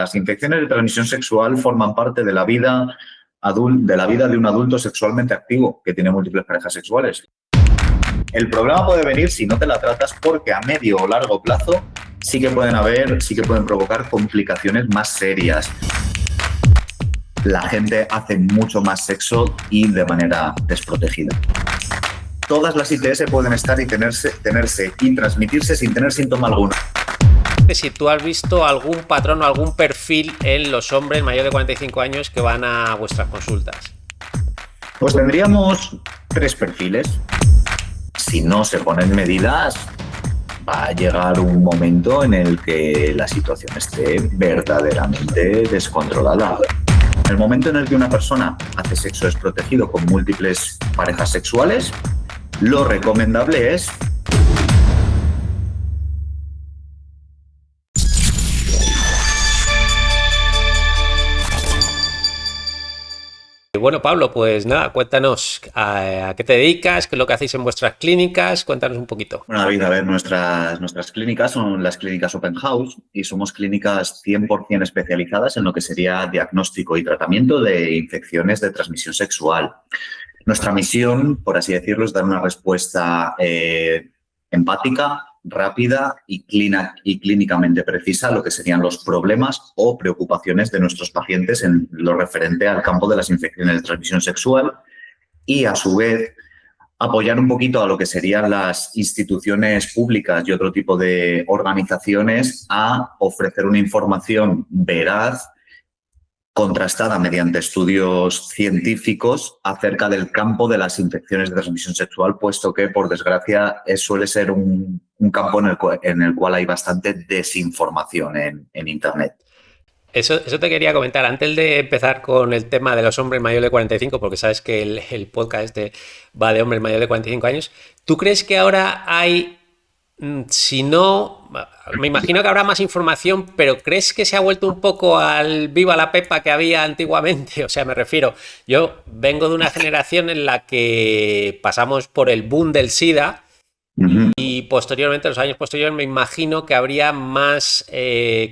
Las infecciones de transmisión sexual forman parte de la vida de un adulto sexualmente activo que tiene múltiples parejas sexuales. El problema puede venir si no te la tratas porque a medio o largo plazo sí que pueden provocar complicaciones más serias. La gente hace mucho más sexo y de manera desprotegida. Todas las ITS pueden estar y tenerse y transmitirse sin tener síntoma alguno. Si tú has visto algún patrón o algún perfil en los hombres mayores de 45 años que van a vuestras consultas. Pues tendríamos 3 perfiles. Si no se ponen medidas, va a llegar un momento en el que la situación esté verdaderamente descontrolada. En el momento en el que una persona hace sexo desprotegido con múltiples parejas sexuales, lo recomendable es Bueno, Pablo, pues nada, cuéntanos a qué te dedicas, qué es lo que hacéis en vuestras clínicas, cuéntanos un poquito. Bueno, David, a ver, nuestras clínicas son las clínicas Open House y somos clínicas 100% especializadas en lo que sería diagnóstico y tratamiento de infecciones de transmisión sexual. Nuestra misión, por así decirlo, es dar una respuesta empática, rápida y clínicamente precisa a lo que serían los problemas o preocupaciones de nuestros pacientes en lo referente al campo de las infecciones de transmisión sexual y, a su vez, apoyar un poquito a lo que serían las instituciones públicas y otro tipo de organizaciones a ofrecer una información veraz, contrastada mediante estudios científicos acerca del campo de las infecciones de transmisión sexual, puesto que, por desgracia, suele ser un campo en el cual hay bastante desinformación en Internet. Eso te quería comentar antes de empezar con el tema de los hombres mayores de 45, porque sabes que el podcast este va de hombres mayores de 45 años. ¿Tú crees que ahora hay, si no, me imagino que habrá más información, pero crees que se ha vuelto un poco al viva la pepa que había antiguamente? O sea, me refiero, yo vengo de una generación en la que pasamos por el boom del SIDA. Y posteriormente, en los años posteriores, me imagino que habría más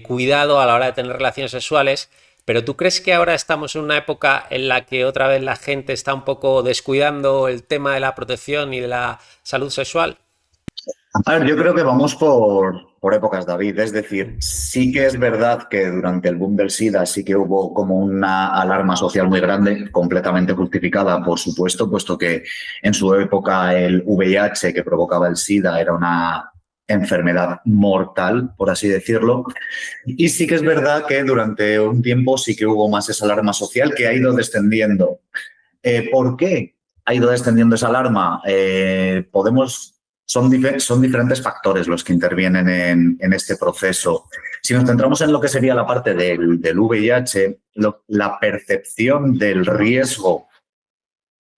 cuidado a la hora de tener relaciones sexuales. Pero ¿tú crees que ahora estamos en una época en la que otra vez la gente está un poco descuidando el tema de la protección y de la salud sexual? A ver, yo creo que vamos por épocas, David. Es decir, sí que es verdad que durante el boom del SIDA sí que hubo como una alarma social muy grande, completamente justificada, por supuesto, puesto que en su época el VIH que provocaba el SIDA era una enfermedad mortal, por así decirlo. Y sí que es verdad que durante un tiempo sí que hubo más esa alarma social que ha ido descendiendo. ¿Por qué ha ido descendiendo esa alarma? Son diferentes factores los que intervienen en este proceso. Si nos centramos en lo que sería la parte del VIH, la percepción del riesgo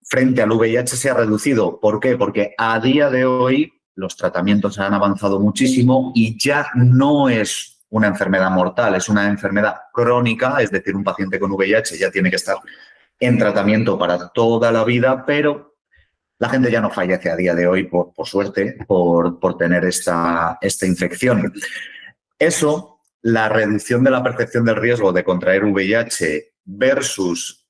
frente al VIH se ha reducido. ¿Por qué? Porque a día de hoy los tratamientos han avanzado muchísimo y ya no es una enfermedad mortal, es una enfermedad crónica, es decir, un paciente con VIH ya tiene que estar en tratamiento para toda la vida, pero la gente ya no fallece a día de hoy, por suerte, por tener esta infección. Eso, la reducción de la percepción del riesgo de contraer VIH versus,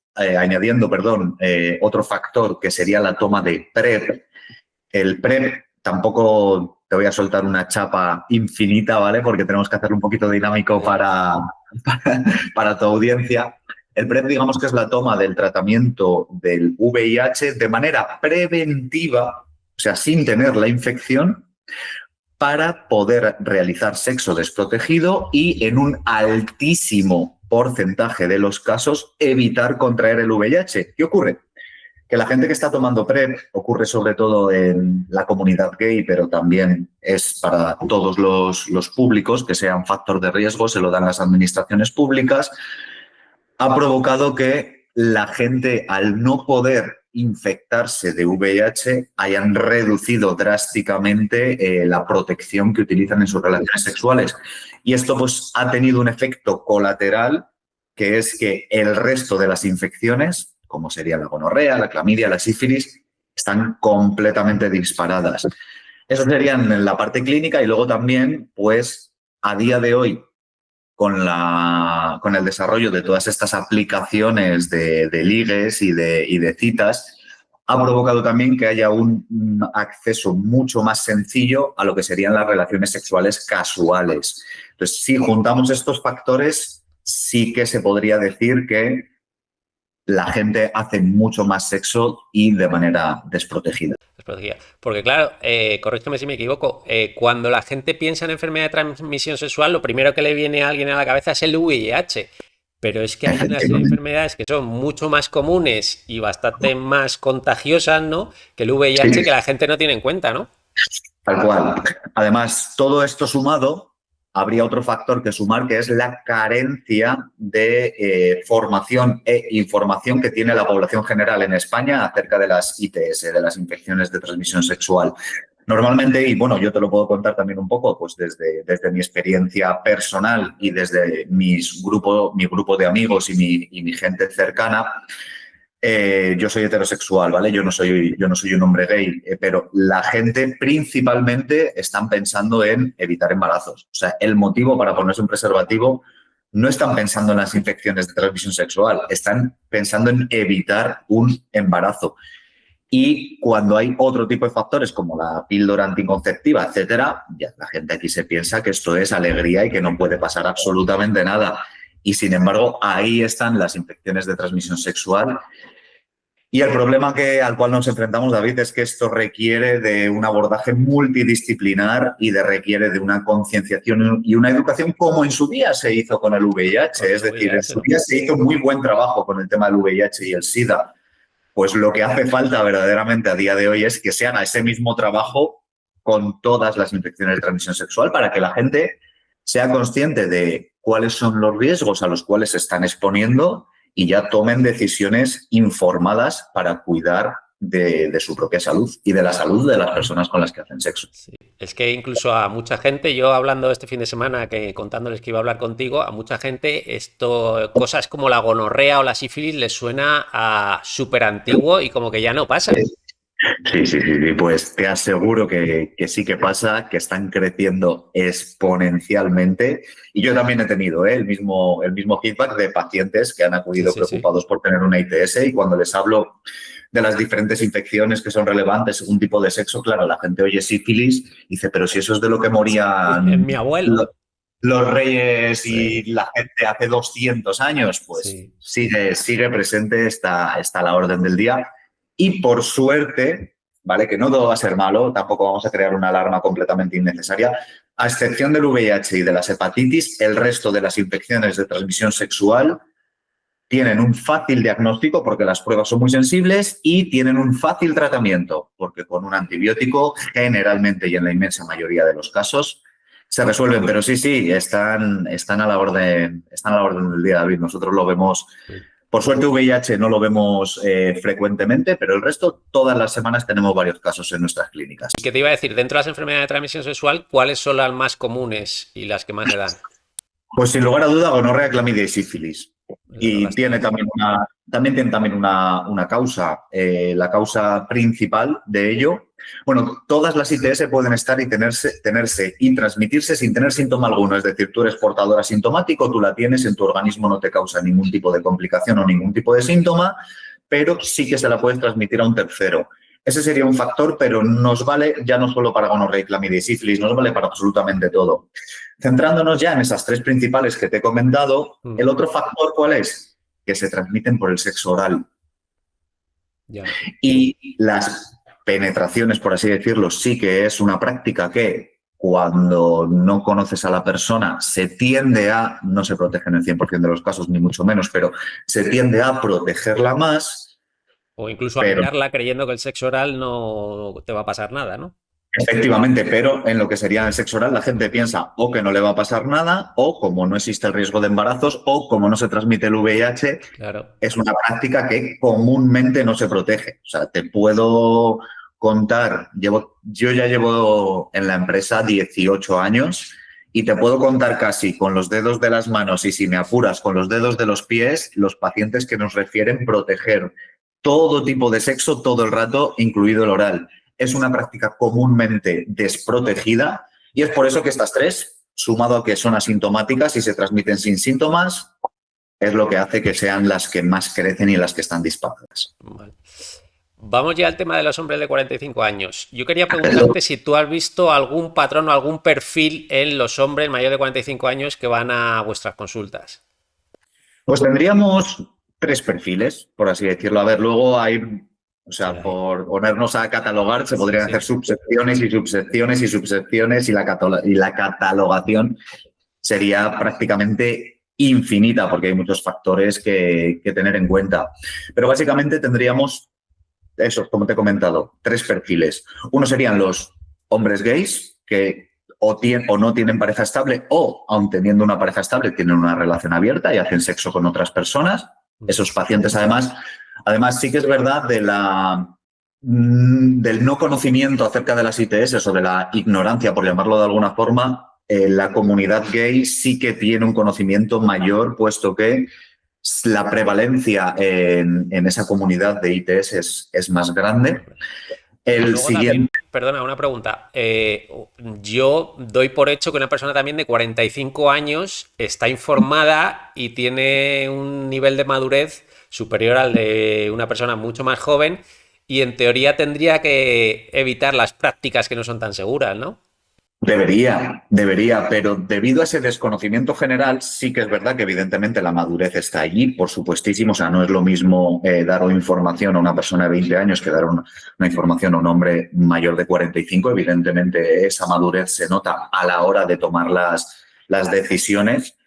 otro factor que sería la toma de PrEP. El PrEP, tampoco te voy a soltar una chapa infinita, ¿vale? Porque tenemos que hacerlo un poquito dinámico para tu audiencia. El PrEP, digamos que es la toma del tratamiento del VIH de manera preventiva, o sea, sin tener la infección, para poder realizar sexo desprotegido y, en un altísimo porcentaje de los casos, evitar contraer el VIH. ¿Qué ocurre? Que la gente que está tomando PrEP, ocurre sobre todo en la comunidad gay, pero también es para todos los públicos que sean factor de riesgo, se lo dan las administraciones públicas, ha provocado que la gente, al no poder infectarse de VIH, hayan reducido drásticamente la protección que utilizan en sus relaciones sexuales. Y esto, pues, ha tenido un efecto colateral, que es que el resto de las infecciones, como sería la gonorrea, la clamidia, la sífilis, están completamente disparadas. Eso sería en la parte clínica. Y luego también, pues, a día de hoy, con el desarrollo de todas estas aplicaciones de ligues y de citas, ha provocado también que haya un acceso mucho más sencillo a lo que serían las relaciones sexuales casuales. Entonces, si juntamos estos factores, sí que se podría decir que la gente hace mucho más sexo y de manera desprotegida. Porque claro, corrígeme si me equivoco, cuando la gente piensa en enfermedad de transmisión sexual, lo primero que le viene a alguien a la cabeza es el VIH. Pero es que hay unas enfermedades que son mucho más comunes y bastante más contagiosas, ¿no? Que el VIH, Sí, que la gente no tiene en cuenta, ¿no? tal cual. Además, todo esto sumado, habría otro factor que sumar, que es la carencia de formación e información que tiene la población general en España acerca de las ITS, de las infecciones de transmisión sexual. Normalmente, y bueno, yo te lo puedo contar también un poco, pues desde mi experiencia personal y desde mi grupo de amigos y mi gente cercana, yo soy heterosexual, ¿vale? Yo no soy un hombre gay, pero la gente principalmente están pensando en evitar embarazos. O sea, el motivo para ponerse un preservativo no están pensando en las infecciones de transmisión sexual, están pensando en evitar un embarazo. Y cuando hay otro tipo de factores como la píldora anticonceptiva, etcétera, ya la gente aquí se piensa que esto es alegría y que no puede pasar absolutamente nada. Y sin embargo, ahí están las infecciones de transmisión sexual. Y el problema al cual nos enfrentamos, David, es que esto requiere de un abordaje multidisciplinar y requiere de una concienciación y una educación como en su día se hizo con el VIH. Es decir, en su día se hizo muy buen trabajo con el tema del VIH y el SIDA. Pues lo que hace falta verdaderamente a día de hoy es que se haga ese mismo trabajo con todas las infecciones de transmisión sexual para que la gente sea consciente de cuáles son los riesgos a los cuales se están exponiendo y ya tomen decisiones informadas para cuidar de su propia salud y de la salud de las personas con las que hacen sexo. Sí. Es que incluso a mucha gente, yo hablando este fin de semana, que contándoles que iba a hablar contigo, a mucha gente esto, cosas como la gonorrea o la sífilis les suena a súper antiguo y como que ya no pasa. Sí, pues te aseguro que sí que pasa, que están creciendo exponencialmente. Y yo también he tenido el mismo feedback de pacientes que han acudido preocupados por tener una ITS y cuando les hablo de las diferentes infecciones que son relevantes según tipo de sexo, claro, la gente oye sífilis y dice, pero si eso es de lo que morían Mi abuelo. los reyes y la gente hace 200 años, pues sigue presente, está a la orden del día. Y por suerte, ¿vale? Que no todo va a ser malo, tampoco vamos a crear una alarma completamente innecesaria. A excepción del VIH y de las hepatitis, el resto de las infecciones de transmisión sexual tienen un fácil diagnóstico porque las pruebas son muy sensibles y tienen un fácil tratamiento porque con un antibiótico, generalmente y en la inmensa mayoría de los casos, se resuelven. Pero sí, están a la orden del día, David. Nosotros lo vemos. Por suerte VIH no lo vemos frecuentemente, pero el resto todas las semanas tenemos varios casos en nuestras clínicas. ¿Y qué te iba a decir? Dentro de las enfermedades de transmisión sexual, ¿cuáles son las más comunes y las que más se dan? Pues sin lugar a duda, gonorrea, clamidia y sífilis. Y tiene también una causa, la causa principal de ello. Bueno, todas las ITS pueden estar y tenerse y transmitirse sin tener síntoma alguno. Es decir, tú eres portador asintomático, tú la tienes, en tu organismo no te causa ningún tipo de complicación o ningún tipo de síntoma, pero sí que se la puedes transmitir a un tercero. Ese sería un factor, pero nos vale ya no solo para gonorrea, clamidia y sífilis, nos vale para absolutamente todo. Centrándonos ya en esas tres principales que te he comentado, el otro factor, ¿cuál es? Que se transmiten por el sexo oral. Y las penetraciones, por así decirlo, sí que es una práctica que cuando no conoces a la persona se tiende a, no se protege en el 100% de los casos, ni mucho menos, pero se tiende a protegerla más. O incluso a mirarla creyendo que el sexo oral no te va a pasar nada, ¿no? Efectivamente, pero en lo que sería el sexo oral la gente piensa o que no le va a pasar nada o como no existe el riesgo de embarazos o como no se transmite el VIH, es una práctica que comúnmente no se protege. O sea, te puedo contar, yo ya llevo en la empresa 18 años y te puedo contar casi con los dedos de las manos y si me apuras con los dedos de los pies los pacientes que nos refieren proteger todo tipo de sexo todo el rato, incluido el oral. Es una práctica comúnmente desprotegida y es por eso que estas tres sumado a que son asintomáticas y se transmiten sin síntomas, es lo que hace que sean las que más crecen y las que están disparadas. Vale. Vamos ya al tema de los hombres de 45 años. Yo quería preguntarte si tú has visto algún patrón o algún perfil en los hombres mayores de 45 años que van a vuestras consultas. Pues tendríamos 3 perfiles, por así decirlo. A ver, luego hay, o sea, Sí, por ponernos a catalogar, se podrían sí. hacer subsecciones y subsecciones y subsecciones y la catalogación sería prácticamente infinita porque hay muchos factores que tener en cuenta. Pero básicamente tendríamos eso, como te he comentado, 3 perfiles. Uno serían los hombres gays que o no tienen pareja estable o, aun teniendo una pareja estable, tienen una relación abierta y hacen sexo con otras personas. Esos pacientes, además sí que es verdad del no conocimiento acerca de las ITS o de la ignorancia, por llamarlo de alguna forma, la comunidad gay sí que tiene un conocimiento mayor, puesto que la prevalencia en esa comunidad de ITS es más grande. El Luego también, siguiente. perdona, una pregunta. Yo doy por hecho que una persona también de 45 años está informada y tiene un nivel de madurez superior al de una persona mucho más joven y en teoría tendría que evitar las prácticas que no son tan seguras, ¿no? Debería, pero debido a ese desconocimiento general, sí que es verdad que evidentemente la madurez está allí, por supuestísimo. O sea, no es lo mismo dar información a una persona de 20 años que dar una información a un hombre mayor de 45. Evidentemente esa madurez se nota a la hora de tomar las decisiones,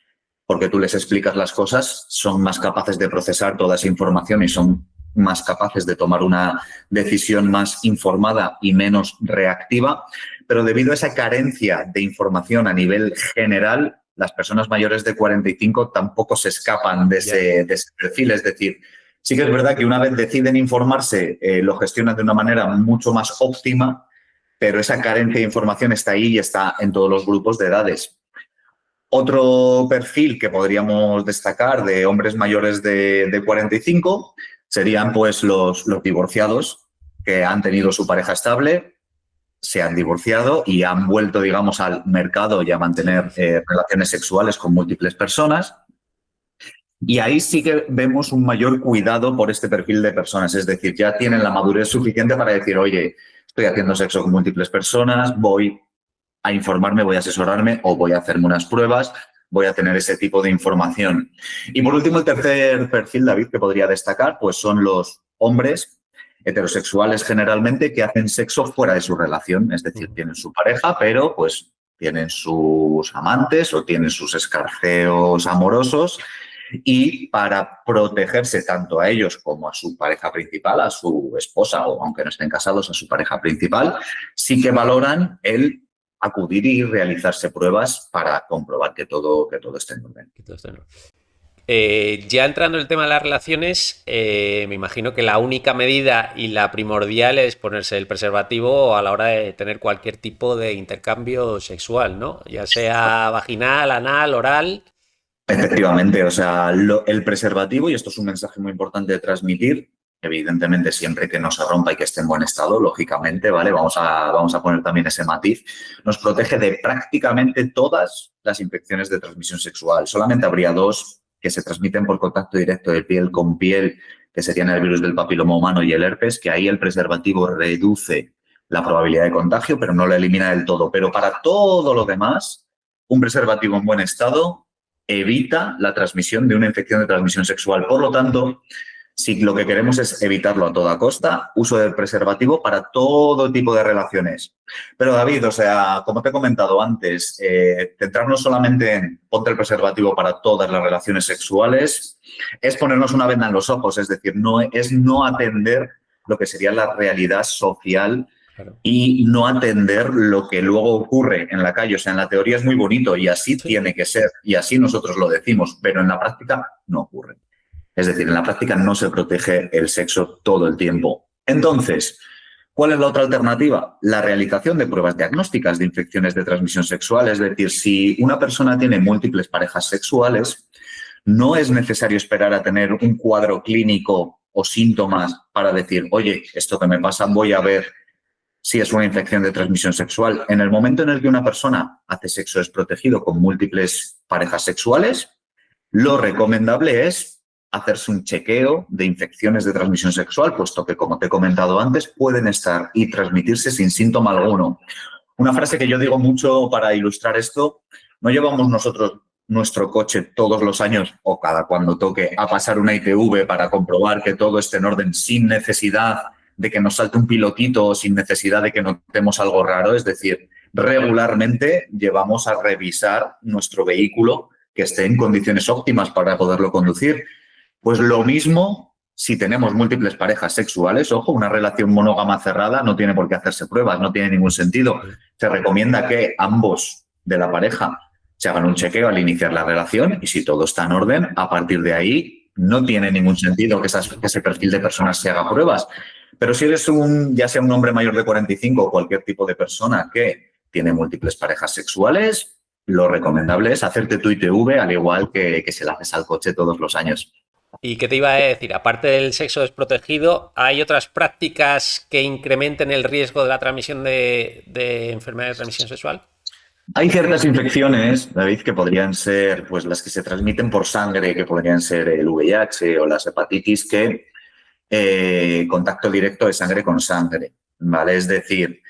porque tú les explicas las cosas, son más capaces de procesar toda esa información y son más capaces de tomar una decisión más informada y menos reactiva. Pero debido a esa carencia de información a nivel general, las personas mayores de 45 tampoco se escapan de ese perfil. Es decir, sí que es verdad que una vez deciden informarse, lo gestionan de una manera mucho más óptima, pero esa carencia de información está ahí y está en todos los grupos de edades. Otro perfil que podríamos destacar de hombres mayores de 45 serían pues los divorciados que han tenido su pareja estable, se han divorciado y han vuelto, digamos, al mercado y a mantener relaciones sexuales con múltiples personas. Y ahí sí que vemos un mayor cuidado por este perfil de personas. Es decir, ya tienen la madurez suficiente para decir, oye, estoy haciendo sexo con múltiples personas, voy a informarme, voy a asesorarme o voy a hacerme unas pruebas, voy a tener ese tipo de información. Y por último, el tercer perfil, David, que podría destacar, pues son los hombres heterosexuales generalmente que hacen sexo fuera de su relación, es decir, tienen su pareja, pero pues tienen sus amantes o tienen sus escarceos amorosos y para protegerse tanto a ellos como a su pareja principal, a su esposa o aunque no estén casados, a su pareja principal, sí que valoran el acudir y realizarse pruebas para comprobar que todo esté en orden. Ya entrando en el tema de las relaciones, me imagino que la única medida y la primordial es ponerse el preservativo a la hora de tener cualquier tipo de intercambio sexual, ¿no? Ya sea vaginal, anal, oral. Efectivamente, o sea, el preservativo, y esto es un mensaje muy importante de transmitir, evidentemente siempre que no se rompa y que esté en buen estado, lógicamente, ¿vale? Vamos a poner también ese matiz. Nos protege de prácticamente todas las infecciones de transmisión sexual. Solamente habría 2 que se transmiten por contacto directo de piel con piel, que serían el virus del papiloma humano y el herpes, que ahí el preservativo reduce la probabilidad de contagio, pero no lo elimina del todo. Pero para todo lo demás, un preservativo en buen estado evita la transmisión de una infección de transmisión sexual. Por lo tanto, si lo que queremos es evitarlo a toda costa, uso del preservativo para todo tipo de relaciones. Pero David, o sea, como te he comentado antes, centrarnos solamente en ponte el preservativo para todas las relaciones sexuales es ponernos una venda en los ojos, es decir, no atender lo que sería la realidad social. Claro. Y no atender lo que luego ocurre en la calle. O sea, en la teoría es muy bonito y así tiene que ser y así nosotros lo decimos, pero en la práctica no ocurre. Es decir, en la práctica no se protege el sexo todo el tiempo. Entonces, ¿cuál es la otra alternativa? La realización de pruebas diagnósticas de infecciones de transmisión sexual. Es decir, si una persona tiene múltiples parejas sexuales, no es necesario esperar a tener un cuadro clínico o síntomas para decir, oye, esto que me pasa, voy a ver si es una infección de transmisión sexual. En el momento en el que una persona hace sexo desprotegido con múltiples parejas sexuales, lo recomendable es hacerse un chequeo de infecciones de transmisión sexual, puesto que, como te he comentado antes, pueden estar y transmitirse sin síntoma alguno. Una frase que yo digo mucho para ilustrar esto: no llevamos nosotros nuestro coche todos los años o cada cuando toque a pasar una ITV para comprobar que todo esté en orden sin necesidad de que nos salte un pilotito o sin necesidad de que notemos algo raro. Es decir, regularmente llevamos a revisar nuestro vehículo que esté en condiciones óptimas para poderlo conducir. Pues lo mismo si tenemos múltiples parejas sexuales. Ojo, una relación monógama cerrada no tiene por qué hacerse pruebas, no tiene ningún sentido. Se recomienda que ambos de la pareja se hagan un chequeo al iniciar la relación y si todo está en orden, a partir de ahí no tiene ningún sentido que ese perfil de personas se haga pruebas. Pero si eres ya sea un hombre mayor de 45 o cualquier tipo de persona que tiene múltiples parejas sexuales, lo recomendable es hacerte tu ITV, al igual que se la haces al coche todos los años. ¿Y qué te iba a decir? Aparte del sexo desprotegido, ¿hay otras prácticas que incrementen el riesgo de la transmisión de enfermedades de transmisión sexual? Hay ciertas infecciones, David, que podrían ser pues las que se transmiten por sangre, que podrían ser el VIH o las hepatitis, que contacto directo de sangre con sangre, ¿vale? Es decir,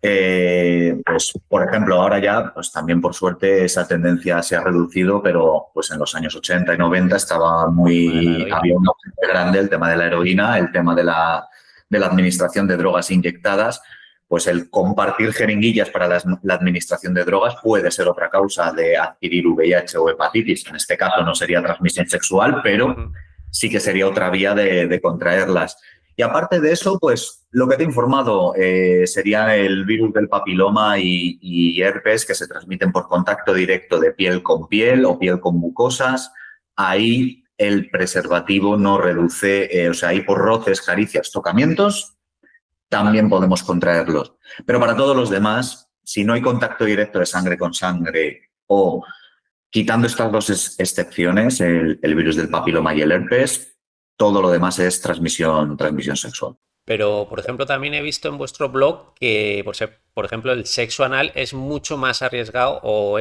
pues, por ejemplo, ahora ya, pues también por suerte esa tendencia se ha reducido, pero pues en los años 80 y 90 estaba había un auge grande el tema de la heroína, el tema de la administración de drogas inyectadas. Pues el compartir jeringuillas para la administración de drogas puede ser otra causa de adquirir VIH o hepatitis. En este caso no sería transmisión sexual, pero sí que sería otra vía de contraerlas. Y aparte de eso, pues lo que te he informado sería el virus del papiloma y herpes, que se transmiten por contacto directo de piel con piel o piel con mucosas. Ahí el preservativo no reduce, o sea, ahí por roces, caricias, tocamientos, también podemos contraerlos. Pero para todos los demás, si no hay contacto directo de sangre con sangre o quitando estas dos excepciones, el virus del papiloma y el herpes, todo lo demás es transmisión sexual. Pero, por ejemplo, también he visto en vuestro blog que, por ejemplo, el sexo anal es mucho más arriesgado o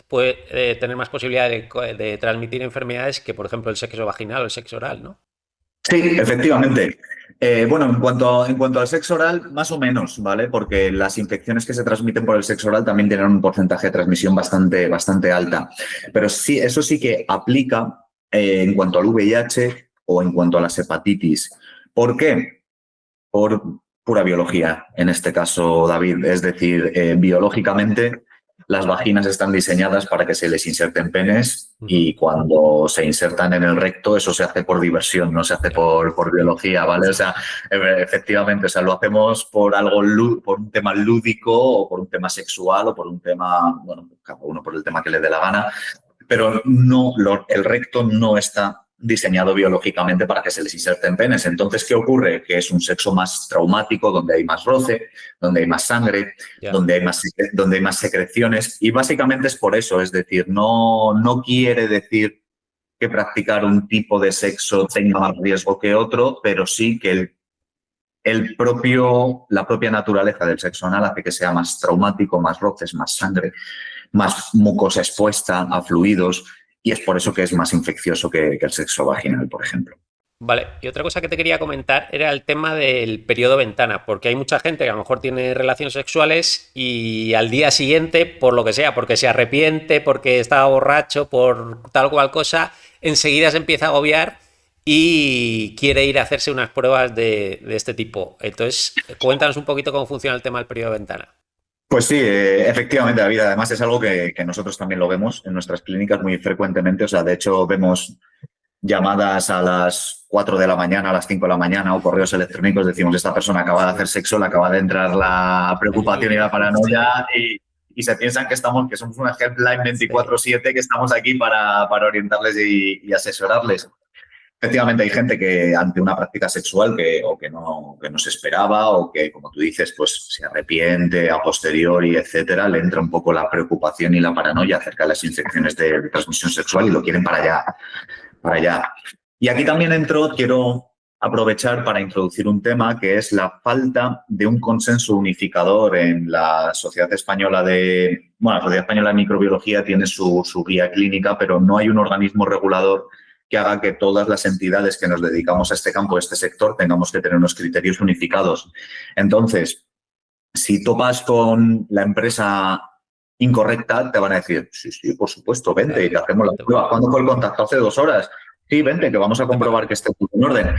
puede tener más posibilidad de transmitir enfermedades que, por ejemplo, el sexo vaginal o el sexo oral, ¿no? Sí, efectivamente. Bueno, en cuanto al sexo oral, más o menos, ¿vale? Porque las infecciones que se transmiten por el sexo oral también tienen un porcentaje de transmisión bastante alta. Pero sí, eso sí que aplica en cuanto al VIH o en cuanto a las hepatitis. ¿Por qué? Por pura biología, en este caso, David. Es decir, biológicamente las vaginas están diseñadas para que se les inserten penes y cuando se insertan en el recto eso se hace por diversión, no se hace por biología, ¿vale? O sea, efectivamente, o sea, lo hacemos por por un tema lúdico o por un tema sexual o por un tema, bueno, cada uno por el tema que le dé la gana, pero no, el recto no está diseñado biológicamente para que se les inserten penes. Entonces, ¿qué ocurre? Que es un sexo más traumático, donde hay más roce, donde hay más sangre, donde hay más secreciones. Y básicamente es por eso, es decir, no quiere decir que practicar un tipo de sexo tenga más riesgo que otro, pero sí que la propia naturaleza del sexo anal hace que sea más traumático, más roces, más sangre, más mucosa expuesta a fluidos. Y es por eso que es más infeccioso que el sexo vaginal, por ejemplo. Vale, y otra cosa que te quería comentar era el tema del periodo ventana, porque hay mucha gente que a lo mejor tiene relaciones sexuales y al día siguiente, por lo que sea, porque se arrepiente, porque estaba borracho, por tal cual cosa, enseguida se empieza a agobiar y quiere ir a hacerse unas pruebas de este tipo. Entonces, cuéntanos un poquito cómo funciona el tema del periodo ventana. Pues sí, efectivamente, David. Además es algo que nosotros también lo vemos en nuestras clínicas muy frecuentemente. O sea, de hecho, vemos llamadas a las 4 de la mañana, a las 5 de la mañana o correos electrónicos. Decimos, esta persona acaba de hacer sexo, le acaba de entrar la preocupación y la paranoia y se piensan que somos una helpline 24/7, que estamos aquí para orientarles y asesorarles. Efectivamente, hay gente que ante una práctica sexual que no se esperaba o que, como tú dices, pues se arrepiente a posteriori, etcétera, le entra un poco la preocupación y la paranoia acerca de las infecciones de transmisión sexual y lo quieren para allá. Y aquí también quiero aprovechar para introducir un tema que es la falta de un consenso unificador en la Sociedad Española la Sociedad Española de Microbiología tiene su guía clínica, pero no hay un organismo regulador que haga que todas las entidades que nos dedicamos a este campo, a este sector, tengamos que tener unos criterios unificados. Entonces, si topas con la empresa incorrecta, te van a decir, sí, por supuesto, vente y te hacemos la prueba. ¿Cuándo fue el contacto? Hace 2 horas. Sí, vente, que vamos a comprobar que esté todo en orden.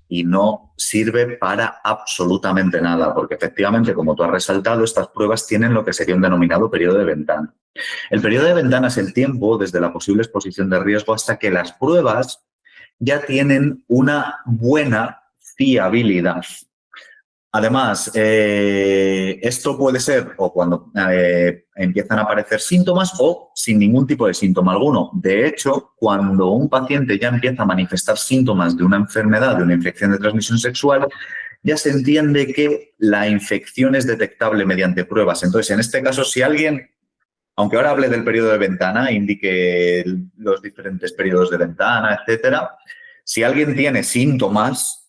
Y no sirve para absolutamente nada, porque efectivamente, como tú has resaltado, estas pruebas tienen lo que sería un denominado periodo de ventana. El periodo de ventana es el tiempo desde la posible exposición de riesgo hasta que las pruebas ya tienen una buena fiabilidad. Además, esto puede ser o cuando empiezan a aparecer síntomas o sin ningún tipo de síntoma alguno. De hecho, cuando un paciente ya empieza a manifestar síntomas de una enfermedad, de una infección de transmisión sexual, ya se entiende que la infección es detectable mediante pruebas. Entonces, en este caso, si alguien, aunque ahora hable del periodo de ventana, indique los diferentes periodos de ventana, etcétera, si alguien tiene síntomas,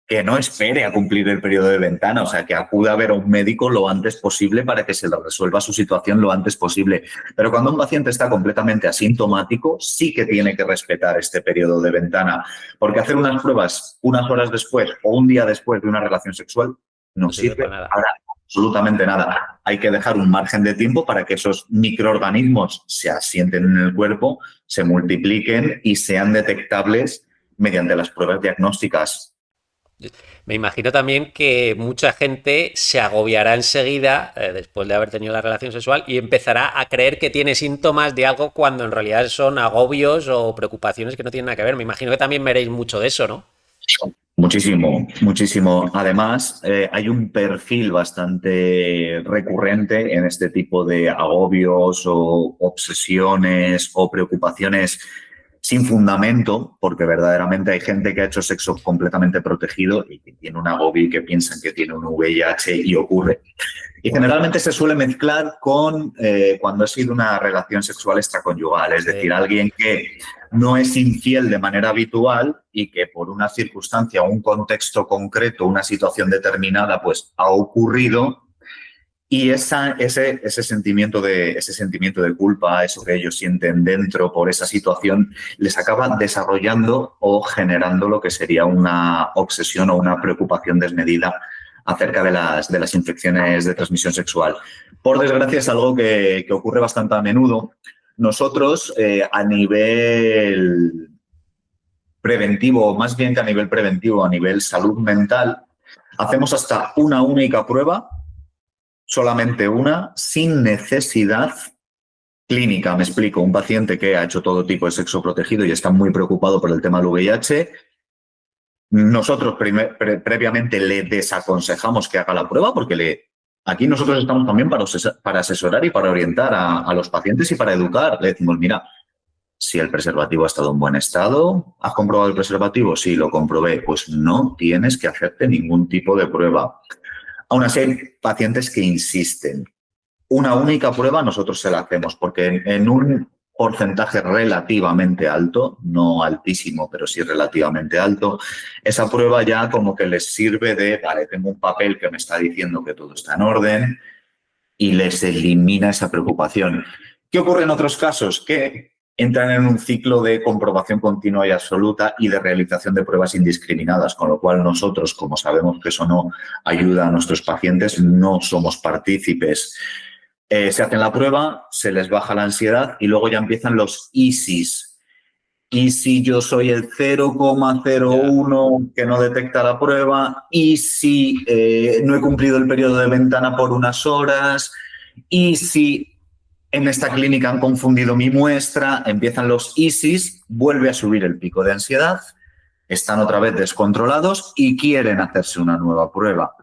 que no espere a cumplir el periodo de ventana, o sea, que acuda a ver a un médico lo antes posible para que se le resuelva su situación lo antes posible. Pero cuando un paciente está completamente asintomático, sí que tiene que respetar este periodo de ventana, porque hacer unas pruebas unas horas después o un día después de una relación sexual no sirve para absolutamente nada. Hay que dejar un margen de tiempo para que esos microorganismos se asienten en el cuerpo, se multipliquen y sean detectables mediante las pruebas diagnósticas. Me imagino también que mucha gente se agobiará enseguida, después de haber tenido la relación sexual, y empezará a creer que tiene síntomas de algo cuando en realidad son agobios o preocupaciones que no tienen nada que ver. Me imagino que también veréis mucho de eso, ¿no? Muchísimo, muchísimo. Además, hay un perfil bastante recurrente en este tipo de agobios o obsesiones o preocupaciones sin fundamento, porque verdaderamente hay gente que ha hecho sexo completamente protegido y que tiene un agobio y que piensan que tiene un VIH y ocurre. Y generalmente se suele mezclar con cuando ha sido una relación sexual extraconyugal, es decir, alguien que no es infiel de manera habitual y que por una circunstancia, un contexto concreto, una situación determinada, pues ha ocurrido. Y ese sentimiento de culpa, eso que ellos sienten dentro por esa situación, les acaba desarrollando o generando lo que sería una obsesión o una preocupación desmedida acerca de las infecciones de transmisión sexual. Por desgracia, es algo que ocurre bastante a menudo. Nosotros, a nivel preventivo, más bien que a nivel preventivo, a nivel salud mental, hacemos hasta una única prueba, solamente una, sin necesidad clínica. Me explico, un paciente que ha hecho todo tipo de sexo protegido y está muy preocupado por el tema del VIH, nosotros previamente le desaconsejamos que haga la prueba porque aquí nosotros estamos también para asesorar y para orientar a los pacientes y para educar. Le decimos, mira, si el preservativo ha estado en buen estado, ¿has comprobado el preservativo? Sí, lo comprobé. Pues no tienes que hacerte ningún tipo de prueba. Aún así, hay pacientes que insisten. Una única prueba nosotros se la hacemos porque en un porcentaje relativamente alto, no altísimo, pero sí relativamente alto, esa prueba ya como que les sirve de, vale, tengo un papel que me está diciendo que todo está en orden y les elimina esa preocupación. ¿Qué ocurre en otros casos? Que entran en un ciclo de comprobación continua y absoluta y de realización de pruebas indiscriminadas, con lo cual nosotros, como sabemos que eso no ayuda a nuestros pacientes, no somos partícipes. Se hacen la prueba, se les baja la ansiedad y luego ya empiezan los ISIS. ¿Y si yo soy el 0,01 que no detecta la prueba? ¿Y si no he cumplido el periodo de ventana por unas horas? ¿Y si en esta clínica han confundido mi muestra? Empiezan los ISIS, vuelve a subir el pico de ansiedad, están otra vez descontrolados y quieren hacerse una nueva prueba.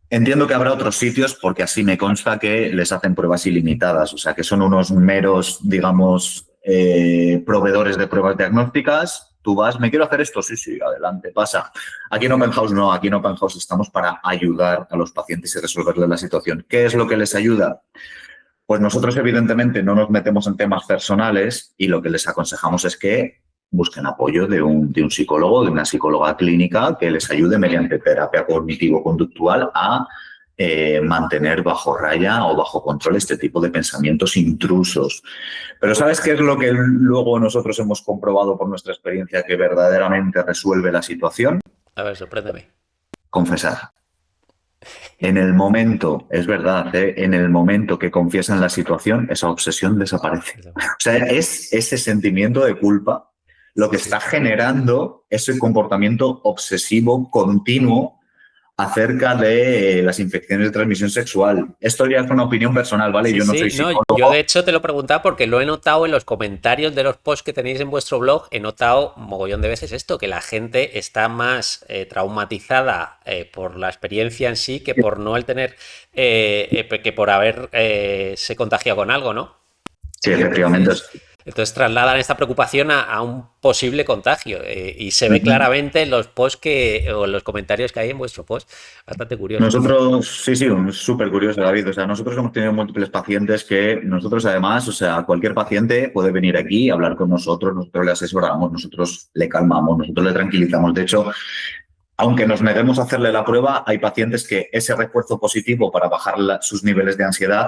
Entiendo que habrá otros sitios porque así me consta que les hacen pruebas ilimitadas, o sea que son unos meros, digamos, proveedores de pruebas diagnósticas. Tú vas, me quiero hacer esto, sí, adelante, pasa. Aquí en Open House no, aquí en Open House estamos para ayudar a los pacientes y resolverles la situación. ¿Qué es lo que les ayuda? Pues nosotros evidentemente no nos metemos en temas personales y lo que les aconsejamos es que busquen apoyo de un psicólogo, de una psicóloga clínica que les ayude mediante terapia cognitivo-conductual a mantener bajo raya o bajo control este tipo de pensamientos intrusos. Pero ¿sabes qué es lo que luego nosotros hemos comprobado por nuestra experiencia que verdaderamente resuelve la situación? A ver, sorpréndeme. Confesar. En el momento, es verdad, en el momento que confiesan la situación, esa obsesión desaparece. O sea, es ese sentimiento de culpa lo que está generando ese comportamiento obsesivo continuo acerca de las infecciones de transmisión sexual. Esto ya es una opinión personal, ¿vale? Sí, Yo no soy sí, no, yo psicólogo. de hecho te lo preguntaba porque lo he notado en los comentarios de los posts que tenéis en vuestro blog, he notado un mogollón de veces esto, que la gente está más traumatizada por la experiencia en sí que por no el tener, que por haber se contagiado con algo, ¿no? Sí, efectivamente. Entonces trasladan esta preocupación a un posible contagio y se ve claramente en los posts o en los comentarios que hay en vuestro post. Bastante curioso. Nosotros, sí, sí, es súper curioso, David. O sea, nosotros hemos tenido múltiples pacientes que nosotros además, o sea, cualquier paciente puede venir aquí, hablar con nosotros le asesoramos, nosotros le calmamos, nosotros le tranquilizamos. De hecho, aunque nos neguemos a hacerle la prueba, hay pacientes que ese refuerzo positivo para bajar sus niveles de ansiedad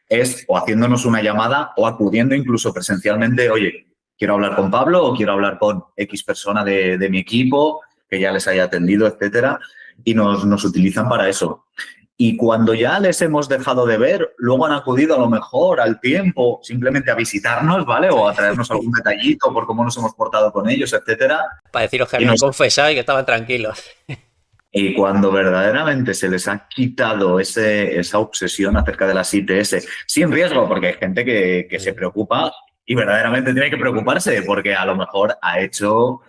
es o haciéndonos una llamada o acudiendo incluso presencialmente, oye, quiero hablar con Pablo o quiero hablar con X persona de mi equipo que ya les haya atendido, etcétera, y nos utilizan para eso. Y cuando ya les hemos dejado de ver, luego han acudido a lo mejor al tiempo simplemente a visitarnos, ¿vale? O a traernos algún detallito por cómo nos hemos portado con ellos, etcétera. Para deciros que Y habían nos confesado y que estaban tranquilos. Y cuando verdaderamente se les ha quitado esa obsesión acerca de las ITS, sin riesgo, porque hay gente que se preocupa y verdaderamente tiene que preocuparse, porque a lo mejor ha hecho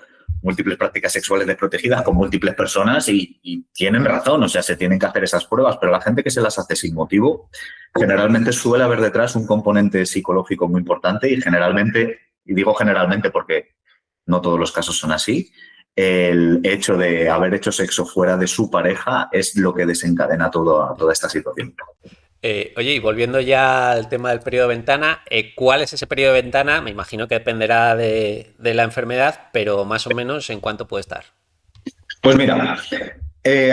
múltiples prácticas sexuales desprotegidas con múltiples personas y tienen razón, o sea, se tienen que hacer esas pruebas, pero la gente que se las hace sin motivo, generalmente suele haber detrás un componente psicológico muy importante y generalmente, y digo generalmente porque no todos los casos son así, el hecho de haber hecho sexo fuera de su pareja es lo que desencadena toda esta situación. Oye, y volviendo ya al tema del periodo de ventana, ¿cuál es ese periodo de ventana? Me imagino que dependerá de la enfermedad, pero más o menos en cuánto puede estar. Pues mira,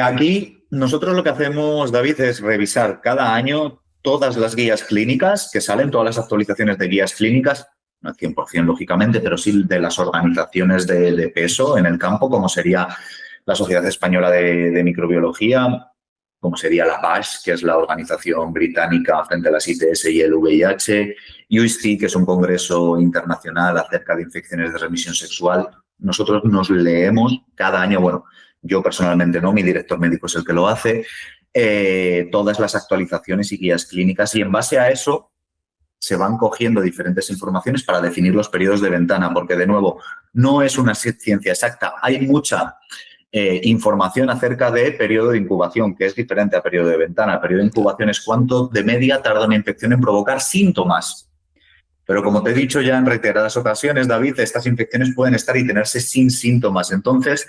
aquí nosotros lo que hacemos, David, es revisar cada año todas las guías clínicas que salen, todas las actualizaciones de guías clínicas, no al 100% lógicamente, pero sí de las organizaciones de peso en el campo, como sería la Sociedad Española de Microbiología, como sería la BASH, que es la organización británica frente a las ITS y el VIH, UISTI, que es un congreso internacional acerca de infecciones de transmisión sexual. Nosotros nos leemos cada año, bueno, yo personalmente no, mi director médico es el que lo hace, todas las actualizaciones y guías clínicas y en base a eso se van cogiendo diferentes informaciones para definir los periodos de ventana, porque de nuevo, no es una ciencia exacta, hay mucha información acerca de periodo de incubación, que es diferente a periodo de ventana. El periodo de incubación es cuánto de media tarda una infección en provocar síntomas. Pero como te he dicho ya en reiteradas ocasiones, David, estas infecciones pueden estar y tenerse sin síntomas. Entonces,